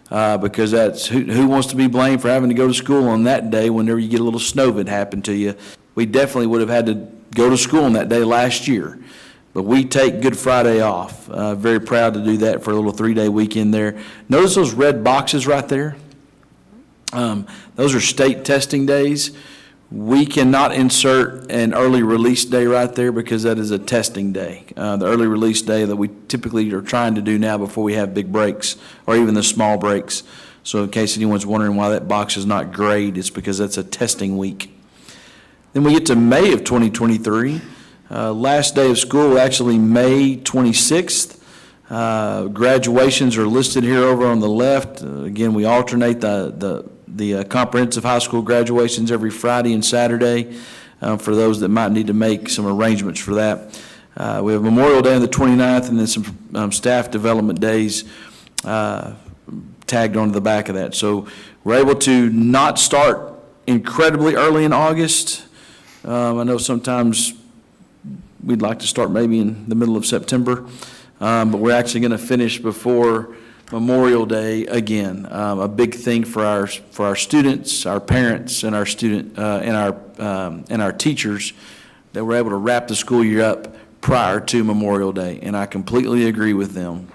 because that's who wants to be blamed for having to go to school on that day whenever you get a little snow that happened to you. We definitely would have had to go to school on that day last year. But we take Good Friday off. Very proud to do that for a little 3-day weekend there. Notice those red boxes right there? Those are state testing days. We cannot insert an early release day right there because that is a testing day. The early release day that we typically are trying to do now before we have big breaks or even the small breaks. So in case anyone's wondering why that box is not grayed, it's because that's a testing week. Then we get to May of 2023. Last day of school, actually May 26th. Graduations are listed here over on the left. Again, we alternate the comprehensive high school graduations every Friday and Saturday for those that might need to make some arrangements for that. We have Memorial Day on the 29th, and then some staff development days tagged onto the back of that. So we're able to not start incredibly early in August. I know sometimes we'd like to start maybe in the middle of September, but we're actually going to finish before Memorial Day again. A big thing for our students, our parents, and our teachers, that we're able to wrap the school year up prior to Memorial Day, and I completely agree with them.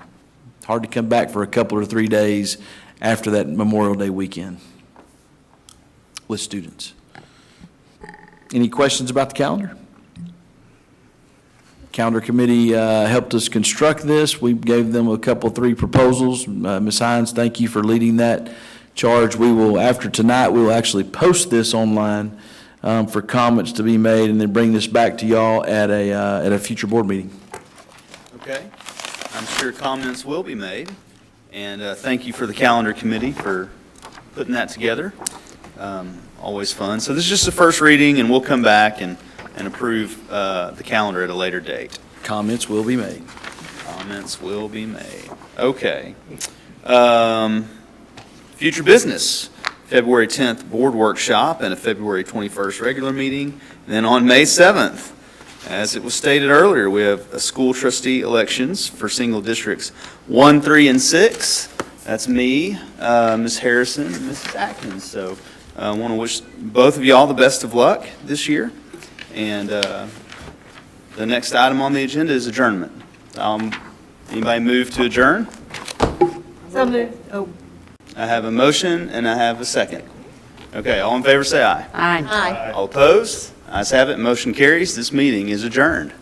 It's hard to come back for a couple or 3 days after that Memorial Day weekend with students. Any questions about the calendar? Calendar committee helped us construct this. We gave them a couple, 3 proposals. Ms. Hines, thank you for leading that charge. We will, after tonight, we will actually post this online for comments to be made, and then bring this back to y'all at a future board meeting. Okay. I'm sure comments will be made, and thank you for the calendar committee for putting that together. Always fun. So this is just the first reading, and we'll come back and approve the calendar at a later date. Comments will be made. Comments will be made. Okay. Future business, February 10th board workshop and a February 21st regular meeting. And then on May 7th, as it was stated earlier, we have a school trustee elections for single districts 1, 3, and 6. That's me, Ms. Harrison, and Mrs. Atkins. So I want to wish both of you all the best of luck this year. And the next item on the agenda is adjournment. Anybody move to adjourn? So moved. Oh. I have a motion and I have a second. Okay, all in favor say aye. Aye. Aye. All opposed? Ayes have it, motion carries. This meeting is adjourned.